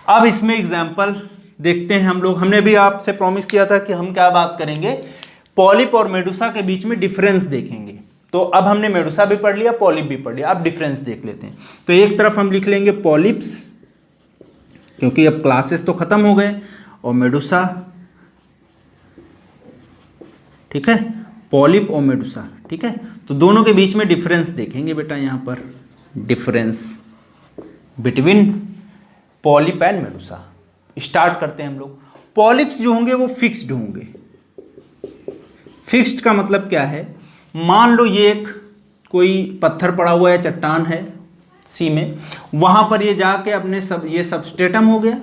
अब इसमें एग्जाम्पल देखते हैं हम लोग। हमने भी आपसे प्रॉमिस किया था कि हम क्या बात करेंगे, पॉलिप और मेडुसा के बीच में डिफरेंस देखेंगे। तो अब हमने मेडुसा भी पढ़ लिया, पॉलिप भी पढ़ लिया, अब डिफरेंस देख लेते हैं। तो एक तरफ हम लिख लेंगे पॉलिप्स, क्योंकि अब क्लासेस तो खत्म हो गए, और मेडुसा। ठीक है, पॉलिप और मेडुसा। ठीक है, तो दोनों के बीच में डिफरेंस देखेंगे बेटा, यहां पर difference between polyp and Medusa. Start करते हैं हम लोग। पॉलिप्स जो होंगे वो फिक्स्ड होंगे। फिक्स्ड का मतलब क्या है, मान लो ये एक कोई पत्थर पड़ा हुआ है, चट्टान है सी में, वहां पर ये जाके अपने ये सबस्ट्रेटम हो गया,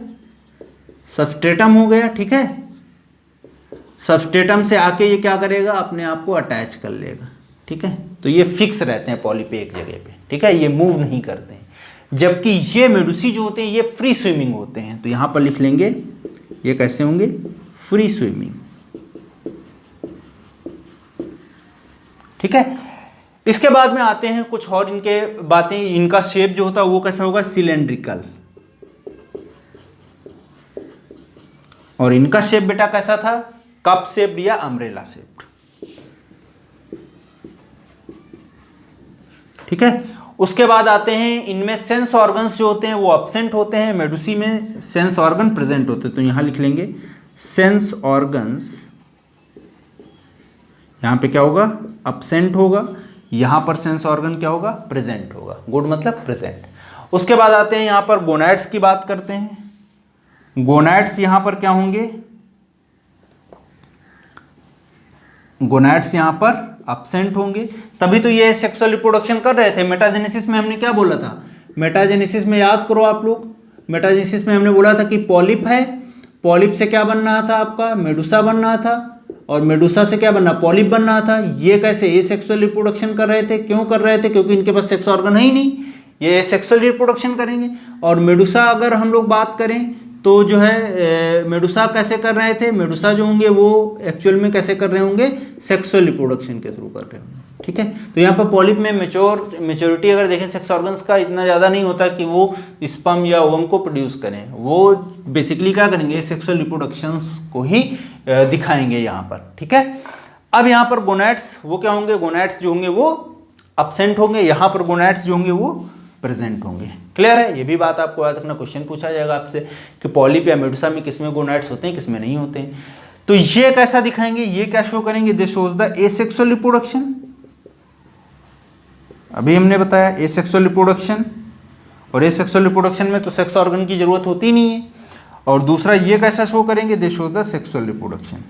सबस्ट्रेटम हो गया। ठीक है, सबस्ट्रेटम से आके ये क्या करेगा, अपने आप को अटैच कर लेगा। ठीक है, तो ये फिक्स रहते हैं पॉलिप एक जगह पे। ठीक है, ये मूव नहीं करते हैं। जबकि ये मेडुसी जो होते हैं ये फ्री स्विमिंग होते हैं, तो यहां पर लिख लेंगे ये कैसे होंगे, फ्री स्विमिंग। ठीक है, इसके बाद में आते हैं कुछ और इनके बातें। इनका शेप जो होता है वो कैसा होगा, सिलेंड्रिकल। और इनका शेप बेटा कैसा था, कप शेप्ड या अम्ब्रेला शेप्ड। ठीक है, उसके बाद आते हैं इनमें सेंस ऑर्गन्स जो होते हैं वो अब्सेंट होते हैं, मेडुसी में सेंस ऑर्गन प्रेजेंट होते हैं। तो यहां लिख लेंगे सेंस ऑर्गन्स, यहां पे क्या होगा, अब्सेंट होगा, यहां पर सेंस ऑर्गन क्या होगा, प्रेजेंट होगा। गुड मतलब प्रेजेंट। उसके बाद आते हैं यहां पर गोनैड्स की बात करते हैं। गोनैड्स यहां पर क्या होंगे, गोनैड्स यहां पर अब्सेंट होंगे, तभी तो ये सेक्सुअल रिप्रोडक्शन कर रहे थे। मेटाजेनेसिस में हमने क्या बोला था, मेटाजेनेसिस में याद करो आप लोग, मेटाजेनेसिस में हमने बोला था कि पॉलिप है, पॉलिप से क्या बन रहा था आपका, मेडुसा बन रहा था, और मेडुसा से क्या बनना, पॉलिप बन रहा था। ये कैसे एसेक्सुअल रिप्रोडक्शन कर रहे थे, क्यों कर रहे थे, क्योंकि इनके पास सेक्स ऑर्गन है ही नहीं, ये सेक्सुअल रिप्रोडक्शन करेंगे। और मेडुसा अगर हम लोग बात करें तो जो है मेडुसा कैसे कर रहे थे, मेडुसा जो होंगे वो एक्चुअल में कैसे कर रहे होंगे, सेक्सुअल रिप्रोडक्शन के थ्रू कर रहे होंगे। ठीक है, तो यहाँ पर पॉलिप में मेच्योरिटी अगर देखें सेक्स ऑर्गन्स का इतना ज़्यादा नहीं होता कि वो स्पर्म या ओवम को प्रोड्यूस करें, वो बेसिकली क्या करेंगे, सेक्सुअल रिप्रोडक्शंस को ही दिखाएंगे यहाँ पर। ठीक है, अब यहाँ पर गोनैड्स वो क्या होंगे, गोनैड्स जो होंगे वो अब्सेंट होंगे, यहाँ पर गोनैड्स जो होंगे वो प्रेजेंट होंगे। क्लियर है, ये भी बात आपको याद रखना, क्वेश्चन पूछा जाएगा आपसे कि पॉलिप या मेडुसा में किसमें गोनैड्स होते हैं, किसमें नहीं होते हैं। तो ये कैसा दिखाएंगे, ये क्या शो करेंगे, this shows the asexual reproduction. अभी हमने बताया एसेक्सुअल रिप्रोडक्शन, और एसेक्सुअल रिप्रोडक्शन में तो सेक्स ऑर्गन की जरूरत होती नहीं है। और दूसरा ये कैसा शो करेंगे, this shows the sexual reproduction.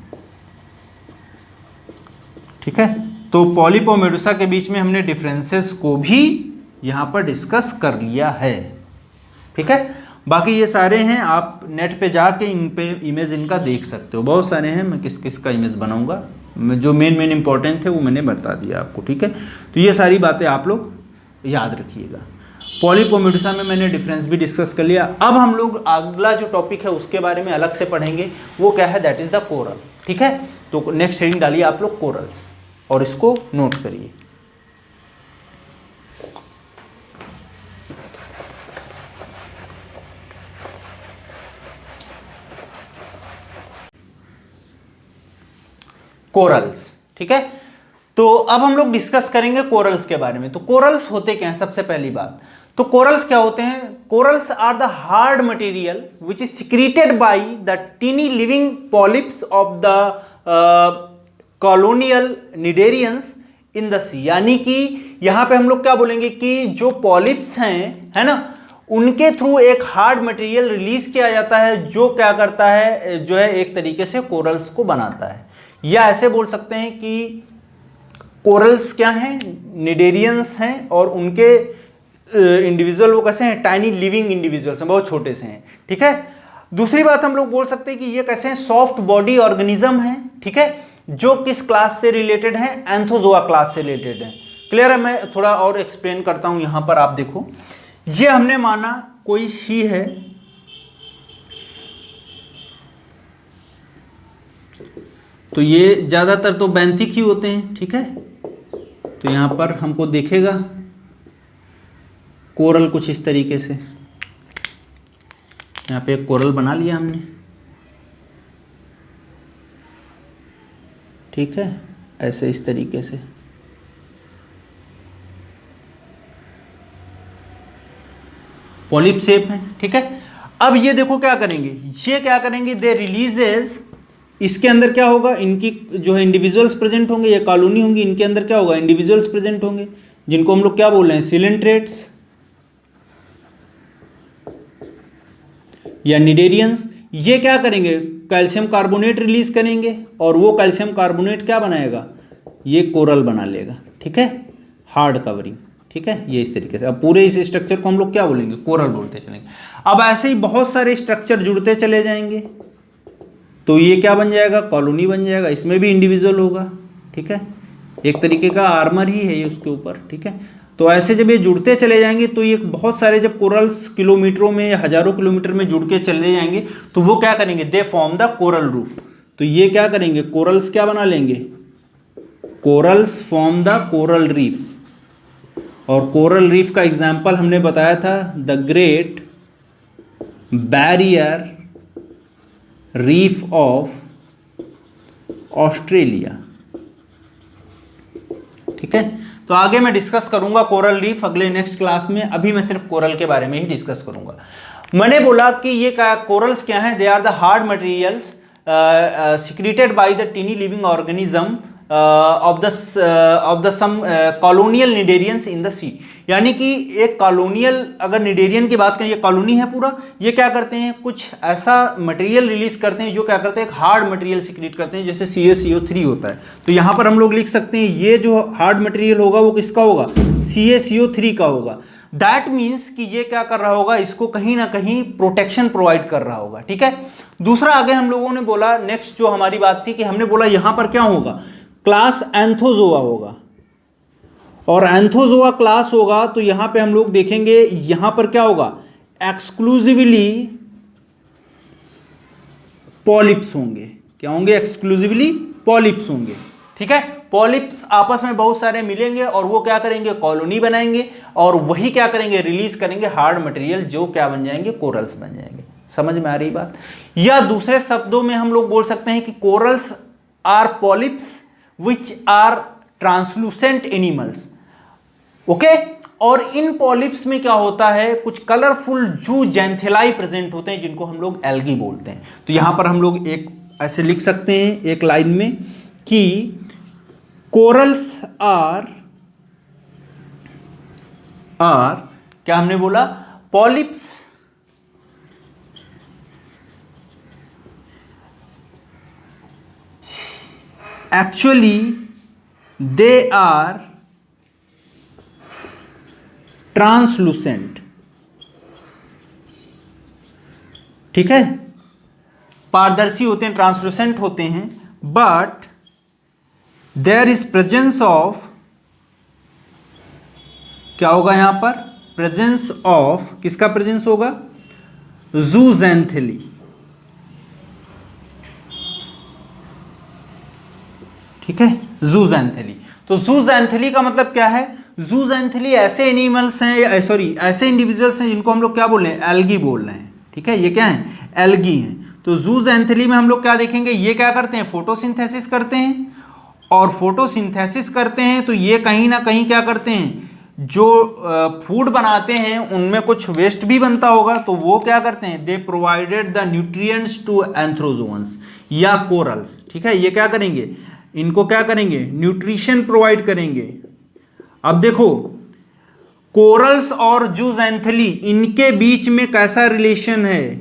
ठीक है, तो पॉलिप और मेडुसा के बीच में हमने डिफरेंसेस को भी यहां पर डिस्कस कर लिया है। ठीक है, बाकी ये सारे हैं, आप नेट पे जाके इन पे इमेज इनका देख सकते हो, बहुत सारे हैं, मैं किस किस का इमेज बनाऊंगा, जो मेन इंपॉर्टेंट थे वो मैंने बता दिया आपको। ठीक है, तो ये सारी बातें आप लोग याद रखिएगा। पॉलिप और मेडुसा में मैंने डिफरेंस भी डिस्कस कर लिया। अब हम लोग अगला जो टॉपिक है उसके बारे में अलग से पढ़ेंगे, वो क्या है, दैट इज द कोरल। ठीक है, तो नेक्स्ट हेडिंग डालिए आप लोग कोरल्स, और इसको नोट करिए। कोरल्स। ठीक है, तो अब हम लोग डिस्कस करेंगे कोरल्स के बारे में। तो कोरल्स होते क्या हैं, सबसे पहली बात तो कोरल्स क्या होते हैं, corals are the hard material which is secreted by the tiny living polyps of the colonial cnidarians in the sea. यानी कि यहां पे हम लोग क्या बोलेंगे कि जो पॉलिप्स हैं, है ना, उनके थ्रू एक हार्ड मटेरियल रिलीज किया जाता है जो क्या करता है, जो है एक तरीके से कोरल्स को बनाता है। या ऐसे बोल सकते हैं कि कोरल्स क्या हैं, निडेरियंस हैं, और उनके इंडिविजुअल वो कैसे हैं, टाइनी लिविंग इंडिविजुअल्स हैं, बहुत छोटे से हैं। ठीक है, दूसरी बात हम लोग बोल सकते हैं कि ये कैसे हैं, सॉफ्ट बॉडी ऑर्गेनिज्म हैं। ठीक है, जो किस क्लास से रिलेटेड हैं, एंथोजोआ क्लास से रिलेटेड हैं। क्लियर है, मैं थोड़ा और एक्सप्लेन करता हूं। यहां पर आप देखो, ये हमने माना कोई शी है, तो ये ज्यादातर तो बेंथिक ही होते हैं। ठीक है, तो यहां पर हमको देखेगा कोरल कुछ इस तरीके से, यहां पे एक कोरल बना लिया हमने। ठीक है, ऐसे इस तरीके से पॉलिप शेप है। ठीक है, अब ये देखो क्या करेंगे, ये क्या करेंगे, दे रिलीजेस, इसके अंदर क्या होगा, इनकी जो है इंडिविजुअल्स प्रेजेंट होंगे, ये कॉलोनी होंगी, इनके अंदर क्या होगा, इंडिविजुअल्स प्रेजेंट होंगे, जिनको हम लोग क्या बोल रहे हैं, सिलेंट्रेट्स या निडेरियंस। ये क्या करेंगे, कैल्शियम कार्बोनेट रिलीज करेंगे, और वो कैल्शियम कार्बोनेट क्या बनाएगा, ये कोरल बना लेगा। ठीक है, हार्ड कवरिंग। ठीक है, ये इस तरीके से। अब पूरे इस स्ट्रक्चर को हम लोग क्या बोलेंगे, कोरल बोलते चलेंगे। अब ऐसे ही बहुत सारे स्ट्रक्चर जुड़ते चले जाएंगे, तो ये क्या बन जाएगा, कॉलोनी बन जाएगा, इसमें भी इंडिविजुअल होगा। ठीक है, एक तरीके का आर्मर ही है ये उसके ऊपर। ठीक है, तो ऐसे जब ये जुड़ते चले जाएंगे, तो ये बहुत सारे जब कोरल्स किलोमीटरों में या हजारों किलोमीटर में जुड़ के चले जाएंगे, तो वो क्या करेंगे, they form the coral roof. तो ये क्या करेंगे, कोरल्स क्या बना लेंगे, corals form the coral reef. और कोरल रीफ का एग्जाम्पल हमने बताया था, the great barrier reef of Australia. ठीक है, तो आगे मैं डिस्कस करूंगा कोरल रीफ अगले नेक्स्ट क्लास में, अभी मैं सिर्फ कोरल के बारे में ही डिस्कस करूंगा। मैंने बोला कि ये कोरल्स क्या हैं, they are the hard materials secreted by the tiny living organism of the some colonial cnidarians in the sea. यानी कि एक कॉलोनियल, अगर निडेरियन की बात करें, ये कॉलोनी है पूरा, ये क्या करते हैं, कुछ ऐसा मटेरियल रिलीज करते हैं जो क्या करते हैं, एक हार्ड मटेरियल सिक्रेट करते हैं, जैसे CaCO3 होता है। तो यहाँ पर हम लोग लिख सकते हैं ये जो हार्ड मटेरियल होगा वो किसका होगा, CaCO3 का होगा। दैट मीन्स कि ये क्या कर रहा होगा, इसको कहीं ना कहीं प्रोटेक्शन प्रोवाइड कर रहा होगा। ठीक है, दूसरा आगे हम लोगों ने बोला, नेक्स्ट जो हमारी बात थी कि हमने बोला यहां पर क्या होगा, क्लास एंथोजोआ होगा, और एंथोजोआ क्लास होगा तो यहां पे हम लोग देखेंगे यहां पर क्या होगा, एक्सक्लूसिवली पॉलिप्स होंगे। क्या होंगे, एक्सक्लूसिवली पॉलिप्स होंगे। ठीक है, पॉलिप्स आपस में बहुत सारे मिलेंगे और वो क्या करेंगे, कॉलोनी बनाएंगे, और वही क्या करेंगे, रिलीज करेंगे हार्ड मटेरियल, जो क्या बन जाएंगे, कोरल्स बन जाएंगे। समझ में आ रही बात? या दूसरे शब्दों में हम लोग बोल सकते हैं कि corals are polyps which are translucent animals. Okay, और इन पॉलिप्स में क्या होता है, कुछ कलरफुल जूजेंथेलाई प्रेजेंट होते हैं, जिनको हम लोग एल्गी बोलते हैं। तो यहां पर हम लोग एक ऐसे लिख सकते हैं एक लाइन में कि कोरल्स आर क्या हमने बोला, polyps actually they are translucent. ठीक है, पारदर्शी होते हैं, ट्रांसलूसेंट होते हैं, but there is presence of, क्या होगा यहां पर, प्रेजेंस ऑफ, किसका प्रेजेंस होगा, जूजेंथेली। ठीक है, जूजेंथेली। तो जूजेंथेली का मतलब क्या है, जूजेंथेली ऐसे एनिमल्स हैं, सॉरी ऐसे इंडिविजुअल्स हैं जिनको हम लोग क्या बोल रहे हैं, एल्गी बोल रहे हैं। ठीक है, ये क्या है, एल्गी हैं। तो जूजेंथेली में हम लोग क्या देखेंगे, ये क्या करते हैं, फोटोसिंथेसिस करते हैं, और फोटोसिंथेसिस करते हैं तो ये कहीं ना कहीं क्या करते हैं, जो फूड बनाते हैं उनमें कुछ वेस्ट भी बनता होगा, तो वो क्या करते हैं, they provided the nutrients to anthozoans या कोरल्स। ठीक है, ये क्या करेंगे, इनको क्या करेंगे, न्यूट्रिशन प्रोवाइड करेंगे। अब देखो, कोरल्स और जूजेंथेली, इनके बीच में कैसा रिलेशन है,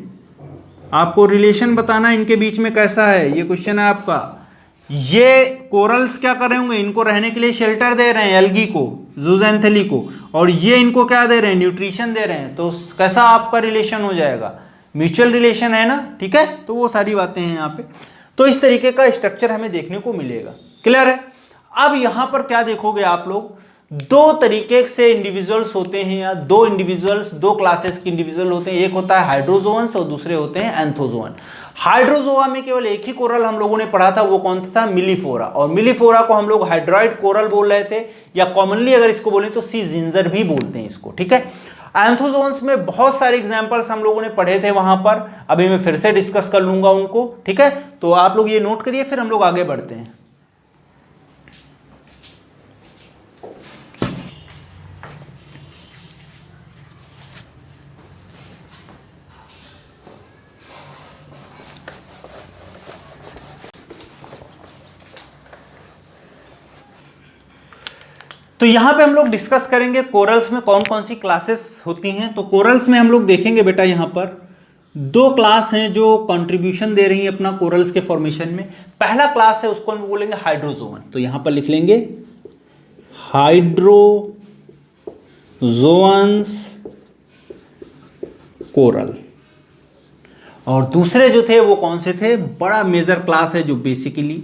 आपको रिलेशन बताना इनके बीच में कैसा है, ये क्वेश्चन है आपका। ये कोरल्स क्या कर रहे होंगे, इनको रहने के लिए शेल्टर दे रहे हैं, एल्गी को, जूजेंथेली को, और ये इनको क्या दे रहे हैं, न्यूट्रिशन दे रहे हैं। तो कैसा आपका रिलेशन हो जाएगा, म्यूचुअल रिलेशन है ना। ठीक है, तो वो सारी बातें हैं यहाँ पे। तो इस तरीके का स्ट्रक्चर हमें देखने को मिलेगा। क्लियर है? अब यहां पर क्या देखोगे आप लोग, दो तरीके से इंडिविजुअल्स होते हैं, या दो इंडिविजुअल्स, दो क्लासेस के इंडिविजुअल होते हैं। एक होता है हाइड्रोजोअन्स और दूसरे होते हैं एंथोजोअन। हाइड्रोजोआ में केवल एक ही कोरल हम लोगों ने पढ़ा था, वो कौन था, मिलीफोरा। और मिलीफोरा को हम लोग हाइड्रॉइड कोरल बोल रहे थे, या कॉमनली अगर इसको बोले तो सी जिंजर भी बोलते हैं इसको। ठीक है, एंथोजोन्स में बहुत सारे एग्जांपल्स हम लोगों ने पढ़े थे वहां पर, अभी मैं फिर से डिस्कस कर लूंगा उनको। ठीक है, तो आप लोग ये नोट करिए, फिर हम लोग आगे बढ़ते हैं। तो यहां पे हम लोग डिस्कस करेंगे कोरल्स में कौन कौन सी क्लासेस होती हैं। तो कोरल्स में हम लोग देखेंगे बेटा, यहां पर दो क्लास हैं जो कंट्रीब्यूशन दे रही हैं अपना कोरल्स के फॉर्मेशन में। पहला क्लास है, उसको हम बोलेंगे हाइड्रोजोअन। तो यहां पर लिख लेंगे हाइड्रोजोअन्स कोरल। और दूसरे जो थे वो कौन से थे, बड़ा मेजर क्लास है जो बेसिकली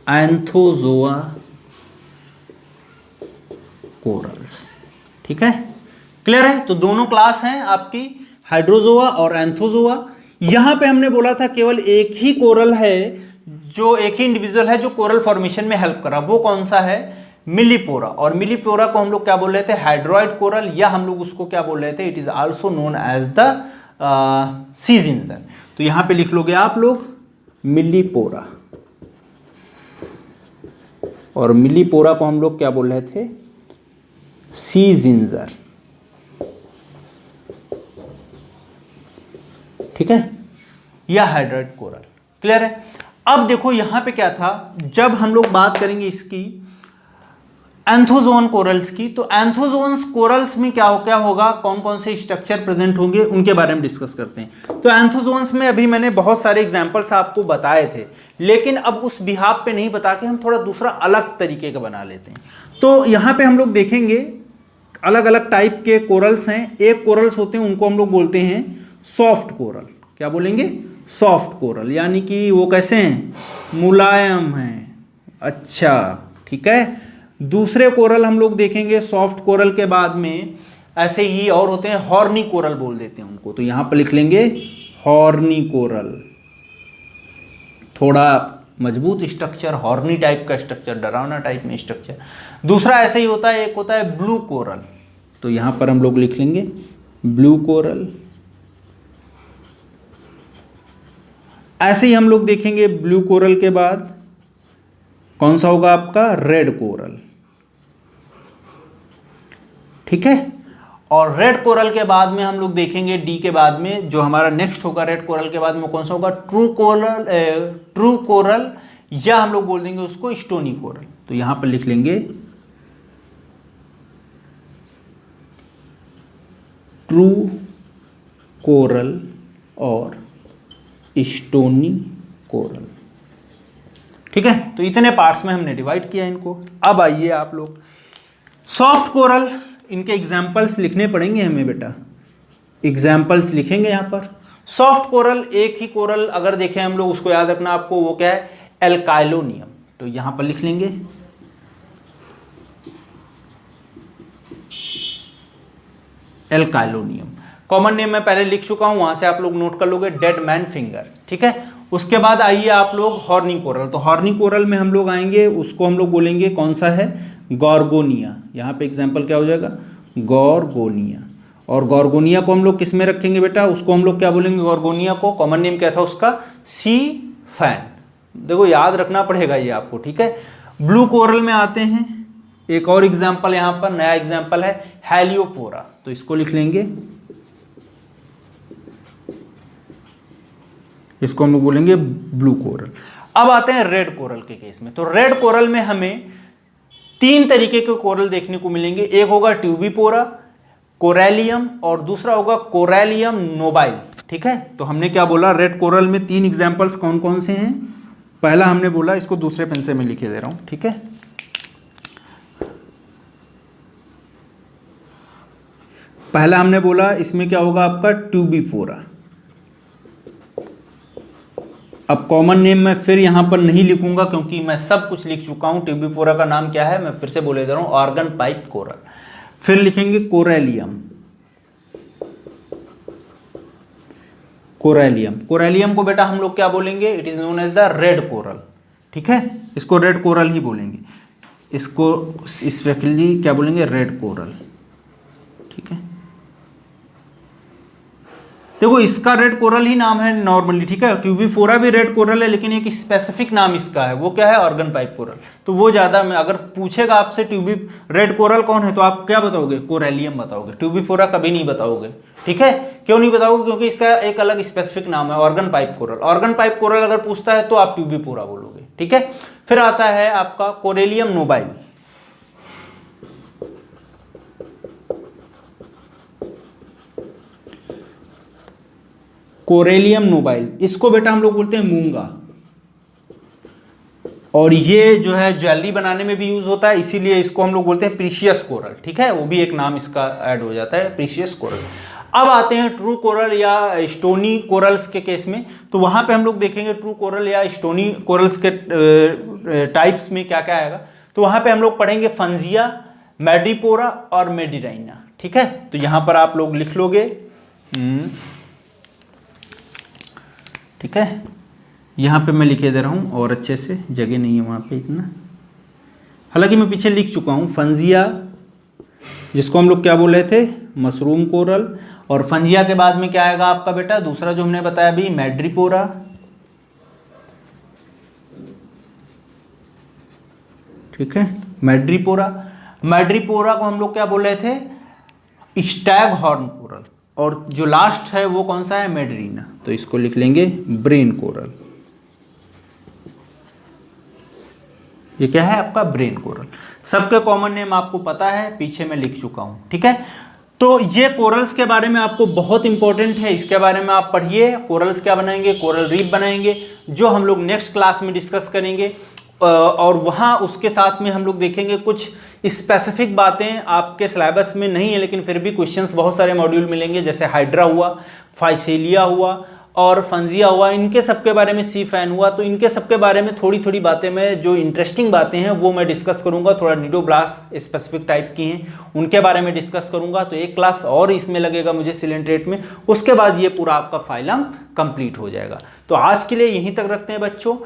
एंथोजोआ कोरल्स। ठीक है, क्लियर है? तो दोनों क्लास हैं आपकी, हाइड्रोजोआ और एंथोजोआ। यहां पे हमने बोला था केवल एक ही कोरल है, जो एक ही इंडिविजुअल है जो कोरल फॉर्मेशन में हेल्प कर रहा, वो कौन सा है, मिलीपोरा। और मिलीपोरा को हम लोग क्या बोल रहे थे, हाइड्रॉइड कोरल, या हम लोग उसको क्या बोल रहे थे, it is also known as the sea ginger. तो तो यहां पे लिख लोगे आप लोग मिलीपोरा, और मिलीपोरा को हम लोग क्या बोल रहे थे, सी जिंजर। ठीक है, या हाइड्राइड कोरल। क्लियर है। अब देखो यहां पे क्या था, जब हम लोग बात करेंगे इसकी एंथोजोन कोरल्स की, तो एंथोजोन्स कोरल्स में क्या होगा, कौन कौन से स्ट्रक्चर प्रेजेंट होंगे उनके बारे में डिस्कस करते हैं। तो एंथोजोन्स में अभी मैंने बहुत सारे एग्जांपल्स आपको बताए थे, लेकिन अब उस बिहाफ पे नहीं बता के हम थोड़ा दूसरा अलग तरीके का बना लेते हैं। तो यहाँ पे हम लोग देखेंगे अलग अलग टाइप के कोरल्स हैं। एक कोरल्स होते हैं उनको हम लोग बोलते हैं सॉफ्ट कोरल। क्या बोलेंगे, सॉफ्ट कोरल, यानी कि वो कैसे हैं, मुलायम हैं। अच्छा ठीक है। दूसरे कोरल हम लोग देखेंगे सॉफ्ट कोरल के बाद में ऐसे ही और होते हैं, हॉर्नी कोरल बोल देते हैं उनको। तो यहां पर लिख लेंगे हॉर्नी कोरल, थोड़ा मजबूत स्ट्रक्चर, हॉर्नी टाइप का स्ट्रक्चर, डरावना टाइप में स्ट्रक्चर। दूसरा ऐसे ही होता है, एक होता है ब्लू कोरल। तो यहां पर हम लोग लिख लेंगे ब्लू कोरल। ऐसे ही हम लोग देखेंगे ब्लू कोरल के बाद कौन सा होगा आपका, रेड कोरल। ठीक है। और रेड कोरल के बाद में हम लोग देखेंगे डी के बाद में जो हमारा नेक्स्ट होगा रेड कोरल के बाद में कौन सा होगा, ट्रू कोरल, या हम लोग बोल देंगे उसको स्टोनी कोरल। तो यहां पर लिख लेंगे ट्रू कोरल और स्टोनी कोरल। ठीक है। तो इतने पार्ट्स में हमने डिवाइड किया इनको। अब आइए आप लोग सॉफ्ट कोरल, इनके एग्जाम्पल्स लिखने पड़ेंगे हमें बेटा, एग्जाम्पल्स लिखेंगे यहां पर। सॉफ्ट कोरल, एक ही कोरल अगर देखें हम लोग, उसको याद रखना आपको, वो क्या है, एल्काइलोनियम। तो यहां पर लिख लेंगे एल्काइलोनियम। कॉमन नेम मैं पहले लिख चुका हूं, वहां से आप लोग नोट कर लोगे, डेड मैन फिंगर। ठीक है। उसके बाद आइए आप लोग हॉर्नी कोरल। तो हॉर्नी कोरल में हम लोग आएंगे, उसको हम लोग बोलेंगे कौन सा है, गॉर्गोनिया। यहाँ पे एग्जाम्पल क्या हो जाएगा, गॉर्गोनिया। और गॉर्गोनिया को हम लोग किस में रखेंगे बेटा, उसको हम लोग क्या बोलेंगे, गॉर्गोनिया को कॉमन नेम क्या था उसका, सी फैन। देखो याद रखना पड़ेगा ये आपको। ठीक है। ब्लू कोरल में आते हैं, एक और एग्जाम्पल यहाँ पर नया एग्जाम्पल है हेलियोपोरा। तो इसको लिख लेंगे, इसको हम लोग बोलेंगे ब्लू कोरल। अब आते हैं रेड कोरल के केस में। तो रेड कोरल में हमें तीन तरीके के कोरल देखने को मिलेंगे। एक होगा ट्यूबिपोरा, कोरेलियम, और दूसरा होगा कोरेलियम नोबाइल। ठीक है। तो हमने क्या बोला, रेड कोरल में तीन एग्जांपल्स कौन कौन से हैं। पहला हमने बोला, इसको दूसरे पेन से मैं लिखे दे रहा हूं। ठीक है। पहला हमने बोला इसमें क्या होगा आपका, ट्यूबिपोरा। अब कॉमन नेम मैं फिर यहां पर नहीं लिखूंगा क्योंकि मैं सब कुछ लिख चुका हूं। ट्यूबिपोरा का नाम क्या है मैं फिर से बोले दे रहा हूं, ऑर्गन पाइप कोरल। फिर लिखेंगे कोरेलियम। कोरेलियम, कोरेलियम को बेटा हम लोग क्या बोलेंगे, it is known as the red coral. ठीक है। इसको रेड कोरल ही बोलेंगे, इसको स्पेशली क्या बोलेंगे, रेड कोरल। ठीक है। देखो इसका रेड कोरल ही नाम है नॉर्मली। ठीक है। ट्यूबिपोरा भी रेड कोरल है, लेकिन एक स्पेसिफिक नाम इसका है, वो क्या है, ऑर्गन पाइप कोरल। तो वो ज्यादा में अगर पूछेगा आपसे रेड कोरल कौन है, तो आप क्या बताओगे, कोरेलियम बताओगे, ट्यूबिपोरा कभी नहीं बताओगे। ठीक है। क्यों नहीं बताओगे, क्योंकि इसका एक अलग स्पेसिफिक नाम है, organ pipe coral. Organ pipe coral अगर पूछता है तो आप ट्यूबिपोरा बोलोगे। ठीक है। फिर आता है आपका कोरेलियम नोबाइल। कोरेलियम नोबाइल, इसको बेटा हम लोग बोलते हैं मूंगा, और ये जो है ज्वेलरी बनाने में भी यूज होता है, इसीलिए इसको हम लोग बोलते हैं प्रीशियस कोरल। ठीक है। वो भी एक नाम इसका ऐड हो जाता है, प्रीशियस कोरल। अब आते हैं ट्रू कोरल या स्टोनी कोरल्स के केस में। तो वहां पे हम लोग देखेंगे ट्रू कोरल या स्टोनी कोरल्स के टाइप्स में क्या क्या आएगा। तो वहां पे हम लोग पढ़ेंगे फंजिया, मैड्रिपोरा और मेडिराइना। ठीक है। तो यहां पर आप लोग लिख लोगे। ठीक है। यहाँ पे मैं लिखे दे रहा हूँ, और अच्छे से जगह नहीं है वहाँ पे इतना, हालांकि मैं पीछे लिख चुका हूँ। फंजिया, जिसको हम लोग क्या बोल रहे थे, मशरूम कोरल, और फंजिया के बाद में क्या आएगा आपका बेटा, दूसरा जो हमने बताया अभी, मैड्रिपोरा। ठीक है, मैड्रिपोरा। मैड्रिपोरा को हम लोग क्या बोल रहे थे, स्टैग हॉर्न कोरल। और जो लास्ट है वो कौन सा है, मेडरीना, तो इसको लिख लेंगे ब्रेन कोरल। ये क्या है आपका, ब्रेन कोरल। सबके कॉमन नेम आपको पता है, पीछे मैं लिख चुका हूं। ठीक है, तो ये कोरल्स के बारे में आपको बहुत इंपॉर्टेंट है, इसके बारे में आप पढ़िए। कोरल्स क्या बनाएंगे, कोरल रीफ बनाएंगे, जो हम लोग नेक्स्ट क्लास में डिस्कस करेंगे। और वहाँ उसके साथ में हम लोग देखेंगे कुछ स्पेसिफिक बातें आपके सिलेबस में नहीं है, लेकिन फिर भी क्वेश्चंस बहुत सारे मॉड्यूल मिलेंगे, जैसे हाइड्रा हुआ, फाइसेलिया हुआ और फंजिया हुआ, इनके सबके बारे में, सी फैन हुआ, तो इनके सबके बारे में थोड़ी थोड़ी बातें मैं, जो इंटरेस्टिंग बातें हैं वो मैं डिस्कस करूंगा। थोड़ा निडोब्लास्ट स्पेसिफिक टाइप की हैं उनके बारे में डिस्कस करूंगा। तो एक क्लास और इसमें लगेगा मुझे सिलेंट्रेट में, उसके बाद ये पूरा आपका फाइलम कंप्लीट हो जाएगा। तो आज के लिए यहीं तक रखते हैं बच्चों।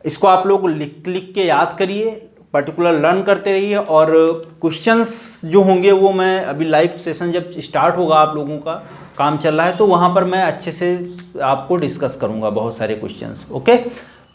इसको आप लोग लिख के याद करिए, पर्टिकुलर लर्न करते रहिए, और क्वेश्चंस जो होंगे वो मैं अभी लाइव सेशन जब स्टार्ट होगा, आप लोगों का काम चल रहा है, तो वहाँ पर मैं अच्छे से आपको डिस्कस करूँगा बहुत सारे क्वेश्चंस। ओके,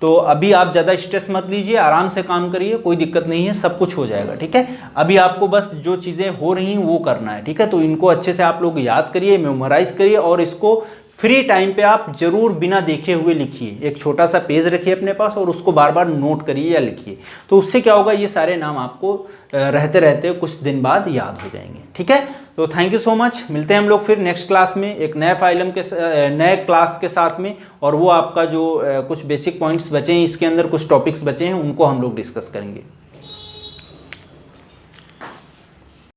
तो अभी आप ज़्यादा स्ट्रेस मत लीजिए, आराम से काम करिए, कोई दिक्कत नहीं है, सब कुछ हो जाएगा। ठीक है, अभी आपको बस जो चीज़ें हो रही हैं वो करना है। ठीक है, तो इनको अच्छे से आप लोग याद करिए, मेमोराइज करिए, और इसको फ्री टाइम पे आप जरूर बिना देखे हुए लिखिए। एक छोटा सा पेज रखिए अपने पास और उसको बार बार नोट करिए या लिखिए। तो उससे क्या होगा, ये सारे नाम आपको रहते रहते कुछ दिन बाद याद हो जाएंगे। ठीक है, तो थैंक यू सो मच। मिलते हैं हम लोग फिर नेक्स्ट क्लास में एक नए फाइलम के नए क्लास के साथ में, और वो आपका जो कुछ बेसिक पॉइंट्स बचे हैं, इसके अंदर कुछ टॉपिक्स बचे हैं, उनको हम लोग डिस्कस करेंगे।